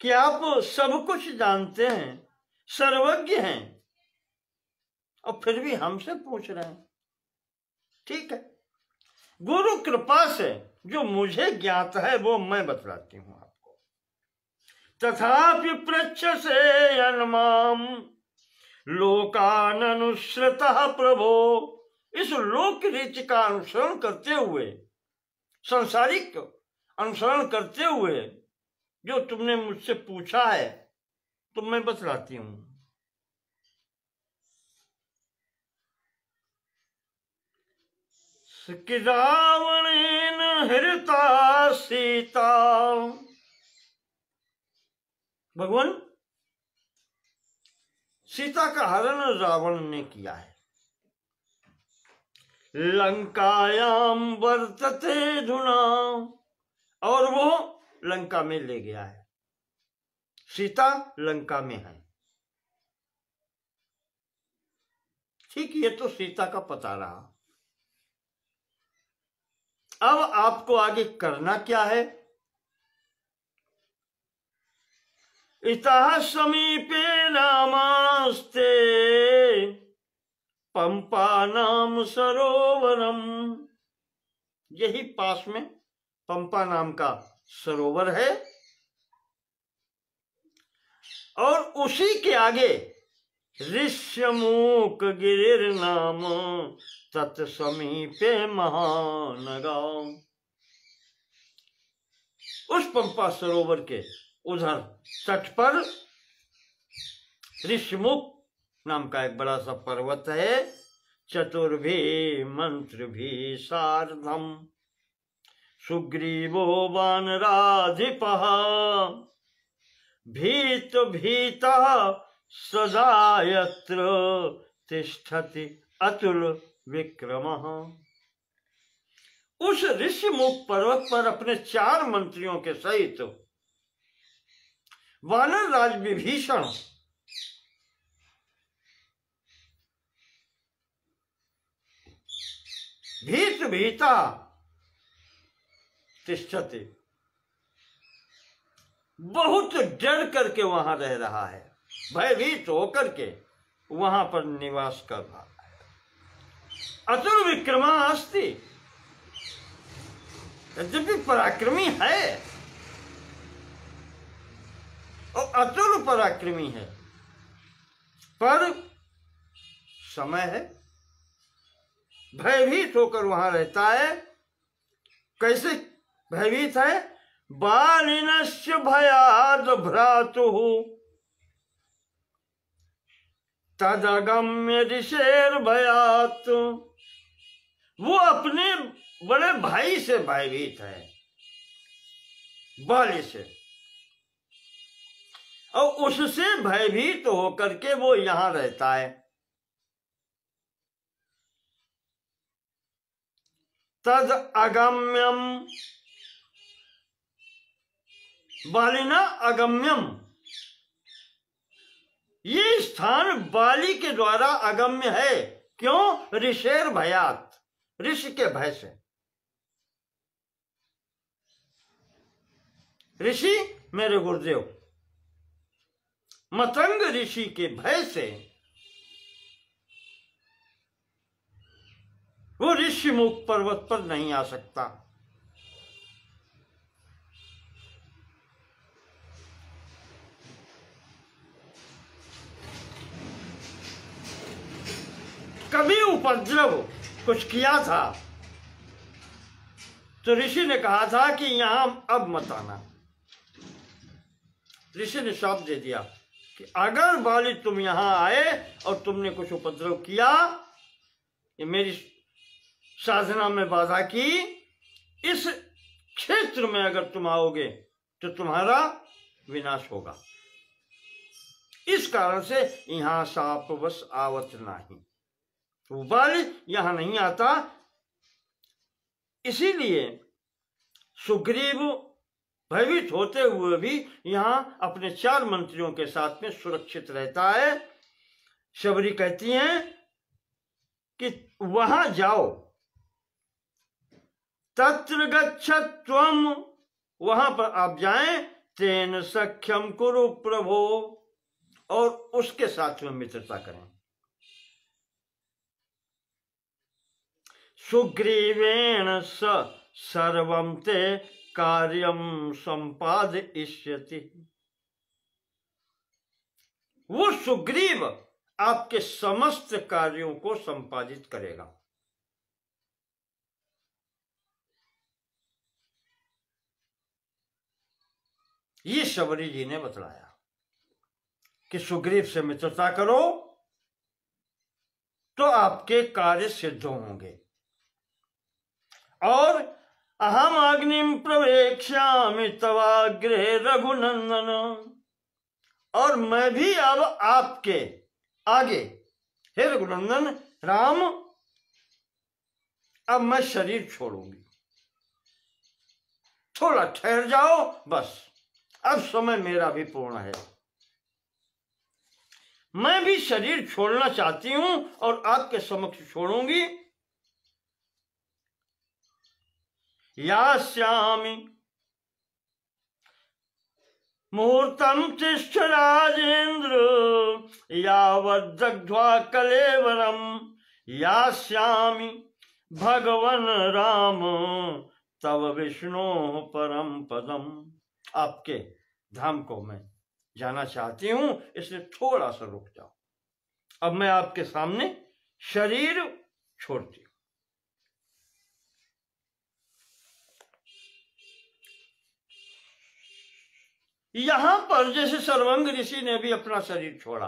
कि आप सब कुछ जानते हैं, सर्वज्ञ हैं, और फिर भी हमसे पूछ रहे हैं। ठीक है, गुरु कृपा से जो मुझे ज्ञात है वो मैं बतलाती हूं आपको। तथापि पृच्छसे यन्माम लोकाननुसृतः प्रभो, इस लोक रीति का अनुसरण करते हुए, संसारिक अनुसरण करते हुए जो तुमने मुझसे पूछा है तो मैं बतलाती हूं। रावणेन हृता सीता, भगवान सीता का हरण रावण ने किया है। लंकायाम वर्तते धुना, और वो लंका में ले गया है। सीता लंका में है। ठीक, ये तो सीता का पता रहा। अब आपको आगे करना क्या है? इतः समीपे रामास्ते पंपा नाम सरोवरम। यही पास में पंपा नाम का सरोवर है और उसी के आगे ऋष्यमूक गिरिर नाम तत्समीपे महानगाम। उस पंपा सरोवर के उधर तट पर ऋष्यमुख नाम का एक बड़ा सा पर्वत है। चतुर्भी मंत्र भी सार्धम सुग्रीवो वानराधिपः भीत भीता सदा यत्र तिष्ठति अतुल विक्रमः। उस ऋष्यमुख पर्वत पर अपने 4 मंत्रियों के सहित वानर राज विभीषण भीत भीता तिष्ठति, बहुत डर करके वहां रह रहा है, भयभीत होकर के वहां पर निवास कर रहा है। अतुल विक्रमा अस्ति, यद्यपि पराक्रमी है और अतुल पराक्रमी है, पर समय है, भयभीत होकर वहां रहता है। कैसे भयभीत है? बालिनस्य भयाद भ्रातुः तदगम्य ऋषेर भयात्। वो अपने बड़े भाई से भयभीत है, बाली से, और उससे भयभीत होकर के वो यहां रहता है। तद अगम्यम, बालिना अगम्यम, ये स्थान बाली के द्वारा अगम्य है। क्यों? ऋषेर भयात, ऋषि के भय से। ऋषि मेरे गुरुदेव, मतंग ऋषि के भय से वो ऋष्यमुख पर्वत पर नहीं आ सकता। कभी उपद्रव कुछ किया था तो ऋषि ने कहा था कि यहां अब मत आना। ऋषि ने श्राप दे दिया कि अगर बाली तुम यहां आए और तुमने कुछ उपद्रव किया, ये मेरी साधना में बाधा की, इस क्षेत्र में अगर तुम आओगे तो तुम्हारा विनाश होगा। इस कारण से यहां शापवश आवत नहीं, तो बाली यहां नहीं आता। इसीलिए सुग्रीव भयभीत होते हुए भी यहां अपने 4 मंत्रियों के साथ में सुरक्षित रहता है। शबरी कहती हैं कि वहां जाओ, तत्र गच्छत्वम, वहां पर आप जाएं, तेन सख्यम कुरु प्रभो, और उसके साथ में मित्रता करें। सुग्रीवेण स सर्वं ते कार्यम संपादयिष्यति। वो सुग्रीव आपके समस्त कार्यों को संपादित करेगा। ये शबरी जी ने बतलाया कि सुग्रीव से मित्रता करो तो आपके कार्य सिद्ध होंगे। और अहम अग्निम प्रवेक्ष्यामि तवाग्रे रघुनंदन, और मैं भी अब आपके आगे, हे रघुनंदन राम, अब मैं शरीर छोड़ूंगी, थोड़ा ठहर जाओ, बस अब समय मेरा भी पूर्ण है। मैं भी शरीर छोड़ना चाहती हूं और आपके समक्ष छोड़ूंगी। यास्यामि मुहूर्तम तिष्ठ राजेंद्र यावद्दग्ध्वा कलेवरम यास्यामि भगवन राम तव विष्णु परम पदम। आपके धाम को मैं जाना चाहती हूं, इसलिए थोड़ा सा रुक जाओ। अब मैं आपके सामने शरीर छोड़ती हूं। यहां पर जैसे सर्वंग ऋषि ने भी अपना शरीर छोड़ा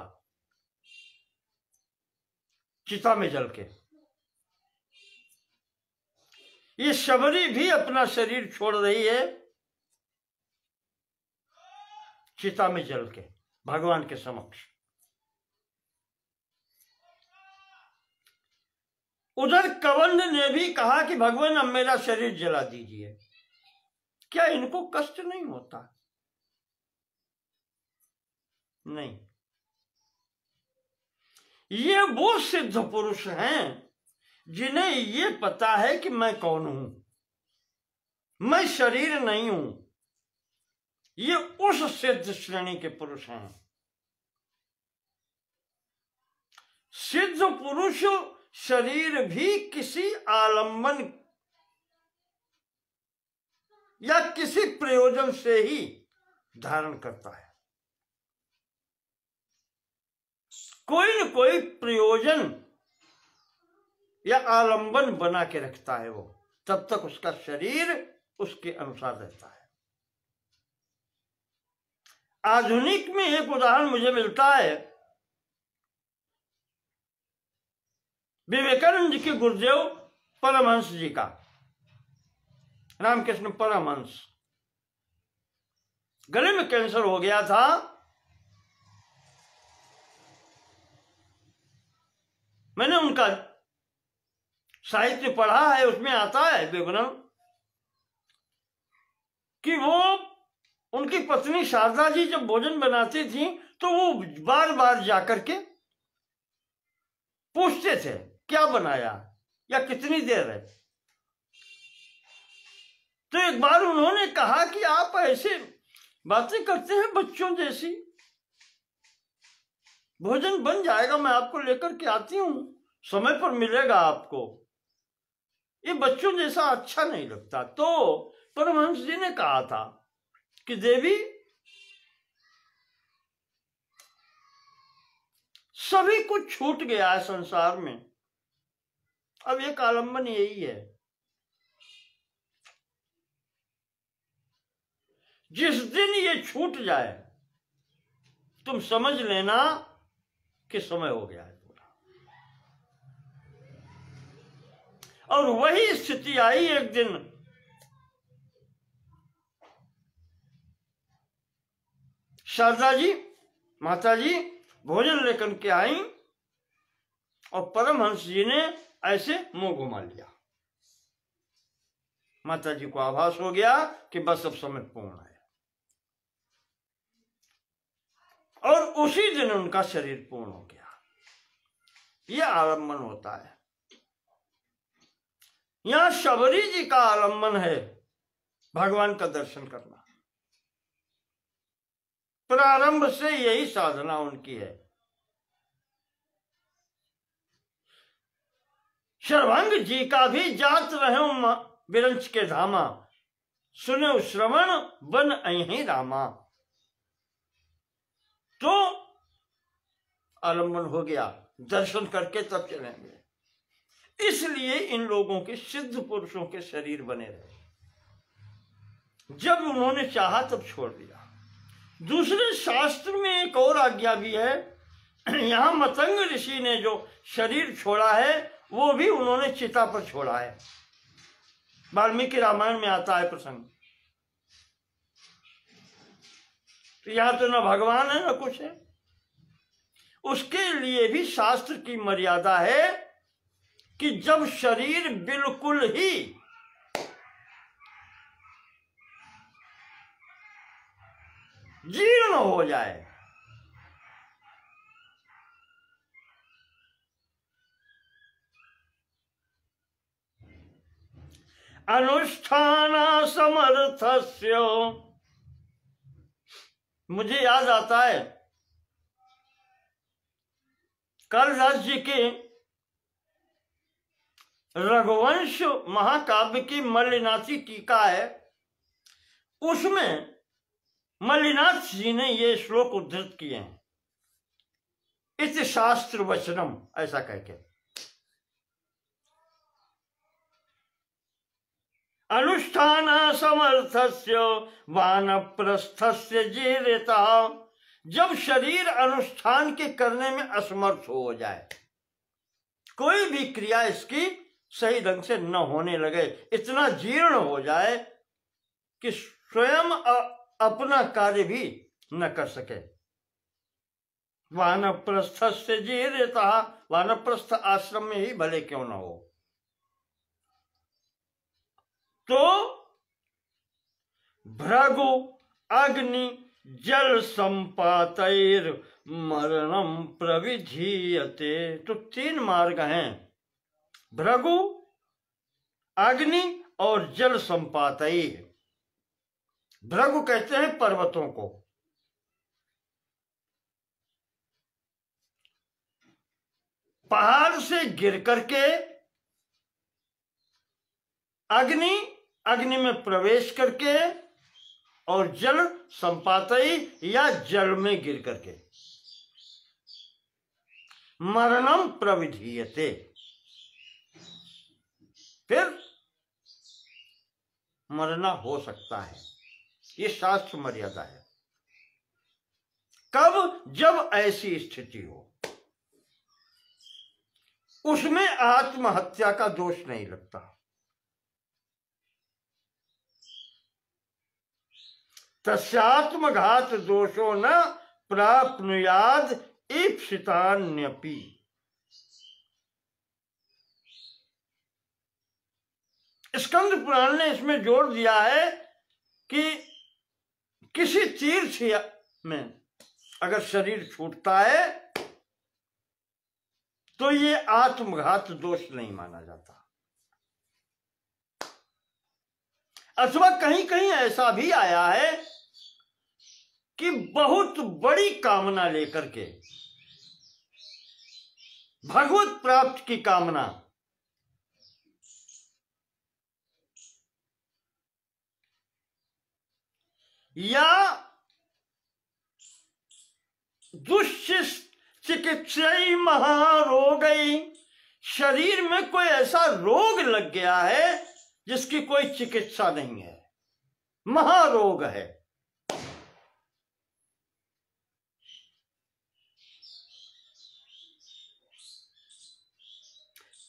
चिता में जल के, ये शबरी भी अपना शरीर छोड़ रही है चिता में जल के भगवान के समक्ष। उधर कवंद ने भी कहा कि भगवान अब मेरा शरीर जला दीजिए। क्या इनको कष्ट नहीं होता? नहीं, ये वो सिद्ध पुरुष हैं जिन्हें ये पता है कि मैं कौन हूं, मैं शरीर नहीं हूं। ये उस सिद्ध श्रेणी के पुरुष हैं। सिद्ध पुरुष शरीर भी किसी आलंबन या किसी प्रयोजन से ही धारण करता है। कोई न कोई प्रयोजन या आलंबन बना के रखता है वो, तब तक उसका शरीर उसके अनुसार रहता है। आधुनिक में एक उदाहरण मुझे मिलता है, विवेकानंद जी के गुरुदेव परमहंस जी का, रामकृष्ण परमहंस। गले में कैंसर हो गया था। मैंने उनका साहित्य पढ़ा है, उसमें आता है विवरण कि वो उनकी पत्नी शारदा जी जब भोजन बनाती थी तो वो बार बार जाकर के पूछते थे क्या बनाया या कितनी देर है। तो एक बार उन्होंने कहा कि आप ऐसे बातें करते हैं बच्चों जैसी, भोजन बन जाएगा, मैं आपको लेकर के आती हूं, समय पर मिलेगा आपको, ये बच्चों जैसा अच्छा नहीं लगता। तो परमहंस जी ने कहा था कि देवी, सभी कुछ छूट गया है संसार में, अब एक आलंबन यही है। जिस दिन ये छूट जाए तुम समझ लेना कि समय हो गया है पूरा। और वही स्थिति आई एक दिन। शारदा जी, माता जी भोजन लेकर के आई और परमहंस जी ने ऐसे मुंह घुमा लिया। माता जी को आभास हो गया कि बस अब समय पूर्ण है, और उसी दिन उनका शरीर पूर्ण हो गया। यह आलम्बन होता है। यहां शबरी जी का आलम्बन है भगवान का दर्शन करना। प्रारंभ से यही साधना उनकी है। सर्वांग जी का भी जात रहे विरंच के धामा, सुने श्रवण बन अहि रामा। तो आलम्बन हो गया, दर्शन करके तब चलेंगे। इसलिए इन लोगों के सिद्ध पुरुषों के शरीर बने रहे। जब उन्होंने चाहा तब छोड़ दिया। दूसरे शास्त्र में एक और आज्ञा भी है। यहां मतंग ऋषि ने जो शरीर छोड़ा है वो भी उन्होंने चिता पर छोड़ा है। वाल्मीकि रामायण में आता है प्रसंग। यहां तो ना भगवान है ना कुछ है। उसके लिए भी शास्त्र की मर्यादा है कि जब शरीर बिल्कुल ही जीर्ण हो जाए, अनुष्ठान समर्थस्य मुझे याद आता है कालिदास जी के रघुवंश महाकाव्य की मल्लिनाथी टीका है, उसमें मल्लिनाथ जी ने ये श्लोक उद्धृत किए हैं, इति शास्त्र वचनम, ऐसा कहके। अनुष्ठान समर्थस्य वानप्रस्थस्य जीविता, जब शरीर अनुष्ठान के करने में असमर्थ हो जाए, कोई भी क्रिया इसकी सही ढंग से न होने लगे, इतना जीर्ण हो जाए कि स्वयं अपना कार्य भी न कर सके। वानप्रस्थस्य जीविता, वानप्रस्थ आश्रम में ही भले क्यों न हो, तो भृगु अग्नि जल संपातैर मरणम प्रविधीयते। तो 3 मार्ग हैं, भृगु, अग्नि और जल संपातैर। भृगु कहते हैं पर्वतों को, पहाड़ से गिर करके अग्नि में प्रवेश करके, और जल संपातई या जल में गिर करके, मरणम प्रविधीयते, फिर मरना हो सकता है। ये शास्त्र मर्यादा है। कब? जब ऐसी स्थिति हो, उसमें आत्महत्या का दोष नहीं लगता। तस्यात्मघात दोषो न प्राप्नुयाद ईप्सितान्यपि। स्कंद पुराण ने इसमें जोर दिया है कि किसी तीर्थ में अगर शरीर छूटता है तो ये आत्मघात दोष नहीं माना जाता। अथवा कहीं कहीं ऐसा भी आया है कि बहुत बड़ी कामना लेकर के, भगवत प्राप्त की कामना, या दुष्चिकित्सई महारोगई, शरीर में कोई ऐसा रोग लग गया है जिसकी कोई चिकित्सा नहीं है, महारोग है।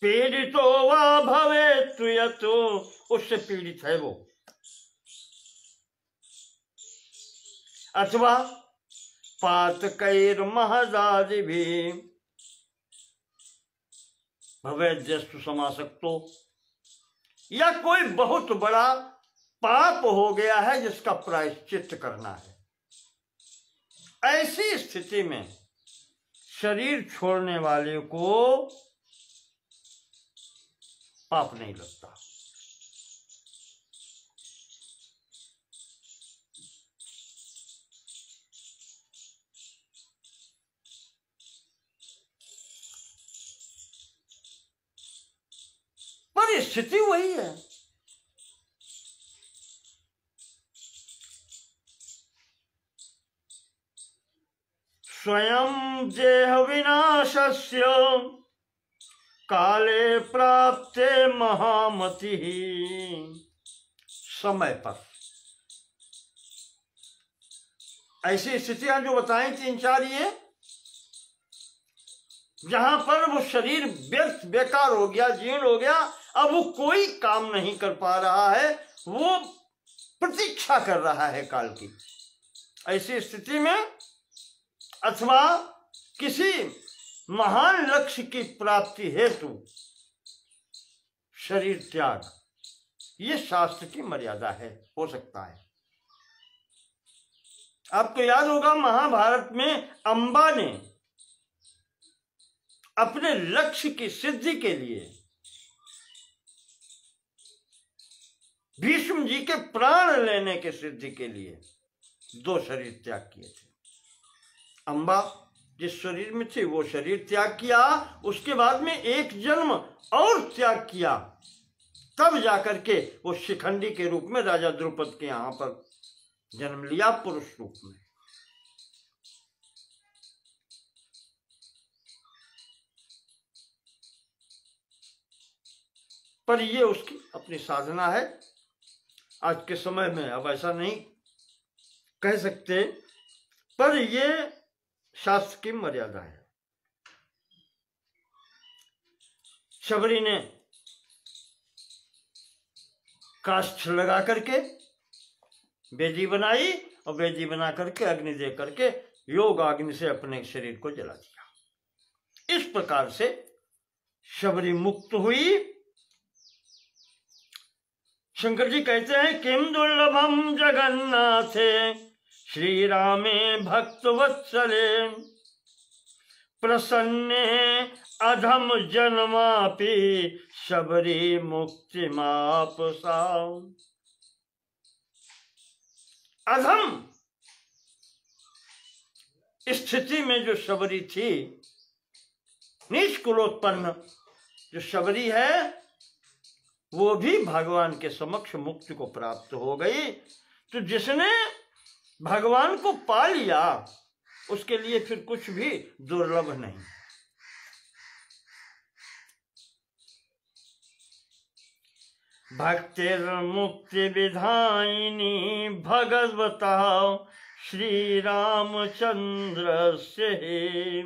पीड़ितो वा भवेत् यतो, उससे पीड़ित है वो। अथवा पातकैर महदादि भी भवेद्यस्तु समासक्तो, या कोई बहुत बड़ा पाप हो गया है जिसका प्रायश्चित करना है। ऐसी स्थिति में शरीर छोड़ने वाले को पाप नहीं लगता। पर स्थिति वही है। स्वयं देह विनाशस्य काले प्राप्ते महामति, समय पर। ऐसी स्थितियां जो बताई 3-4 ये, जहां पर वो शरीर व्यर्थ बेकार हो गया, जीर्ण हो गया, अब वो कोई काम नहीं कर पा रहा है, वो प्रतीक्षा कर रहा है काल की। ऐसी स्थिति में अथवा किसी महान लक्ष्य की प्राप्ति हेतु शरीर त्याग, ये शास्त्र की मर्यादा है, हो सकता है। आपको याद होगा महाभारत में अंबा ने अपने लक्ष्य की सिद्धि के लिए भीष्म जी के प्राण लेने के सिद्धि के लिए 2 शरीर त्याग किए थे। अम्बा जिस शरीर में थी वो शरीर त्याग किया, उसके बाद में 1 जन्म और त्याग किया, तब जाकर के वो शिखंडी के रूप में राजा द्रुपद के यहाँ पर जन्म लिया पुरुष रूप में। पर ये उसकी अपनी साधना है। आज के समय में अब ऐसा नहीं कह सकते, पर ये शास्त्र की मर्यादा है। शबरी ने काष्ठ लगा करके वेदी बनाई और वेदी बना करके अग्नि दे करके योग अग्नि से अपने शरीर को जला दिया। इस प्रकार से शबरी मुक्त हुई। शंकर जी कहते हैं किम दुर्लभम जगन्नाथे श्री रामे भक्त वत्सले प्रसन्ने अधम जन्मापि शबरी मुक्ति मापसा। अधम स्थिति में जो शबरी थी, नीच कुलोत्पन्न जो शबरी है, वो भी भगवान के समक्ष मुक्ति को प्राप्त हो गई। तो जिसने भगवान को पा लिया उसके लिए फिर कुछ भी दुर्लभ नहीं। भक्तिर मुक्ति विधायिनी भगवता श्री रामचंद्र से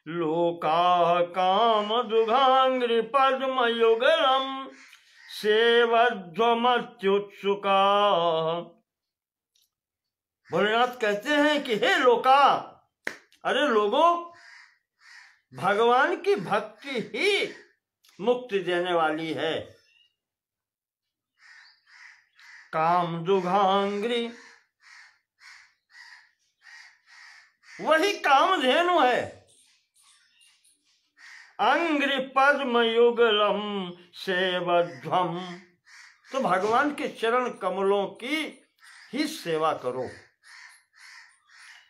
लोका काम दुघांग्रि पद्म युगलम सेवध्वमत्युत्सुका। भोलेनाथ कहते हैं कि हे लोका, अरे लोगों, भगवान की भक्ति ही मुक्ति देने वाली है। काम दुघांग्रि वही कामधेनु है, अंग्रि पद्म युगलम सेवध्वम। तो भगवान के चरण कमलों की ही सेवा करो,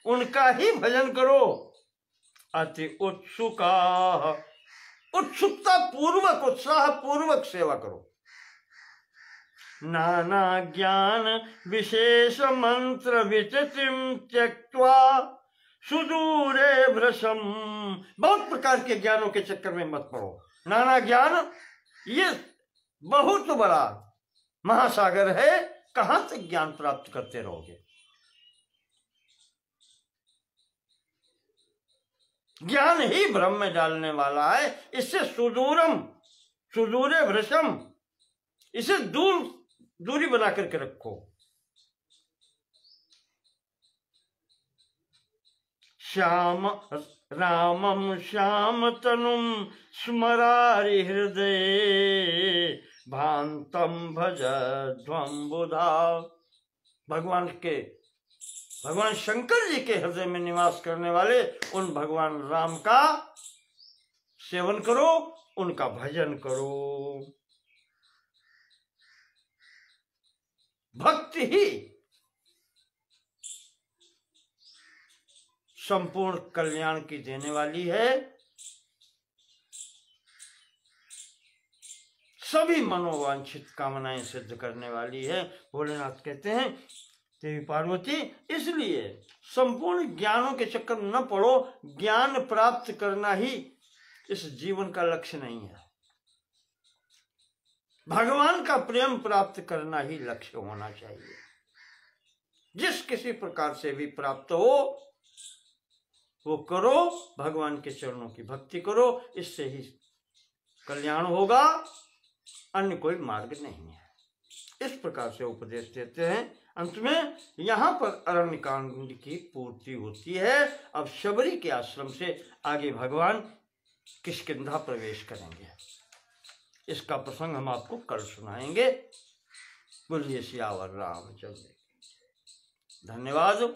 उनका ही भजन करो। अति उत्सुका, उत्सुकता पूर्वक, उत्साह पूर्वक सेवा करो। नाना ज्ञान विशेष मंत्र विचितिम त्यक्त्वा सुदूरे भ्रशम। बहुत प्रकार के ज्ञानों के चक्कर में मत पड़ो। नाना ज्ञान ये बहुत बड़ा महासागर है, कहां तक ज्ञान प्राप्त करते रहोगे। ज्ञान ही भ्रम में डालने वाला है। इससे सुदूरम, सुदूरे भ्रशम, इसे दूरी बना करके रखो। श्याम रामम श्याम तनुम स्मरारि हृदय भांतम भजध्वम बुधा। भगवान शंकर जी के हृदय में निवास करने वाले उन भगवान राम का सेवन करो, उनका भजन करो। भक्ति ही संपूर्ण कल्याण की देने वाली है, सभी मनोवांछित कामनाएं सिद्ध करने वाली है। भोलेनाथ कहते हैं देवी पार्वती, इसलिए संपूर्ण ज्ञानों के चक्कर में न पड़ो। ज्ञान प्राप्त करना ही इस जीवन का लक्ष्य नहीं है, भगवान का प्रेम प्राप्त करना ही लक्ष्य होना चाहिए। जिस किसी प्रकार से भी प्राप्त हो वो करो, भगवान के चरणों की भक्ति करो, इससे ही कल्याण होगा, अन्य कोई मार्ग नहीं है। इस प्रकार से उपदेश देते हैं। अंत में यहाँ पर अरण्य कांड की पूर्ति होती है। अब शबरी के आश्रम से आगे भगवान किष्किंधा प्रवेश करेंगे। इसका प्रसंग हम आपको कल सुनाएंगे। बोलिए सियावर रामचंद्र। धन्यवाद।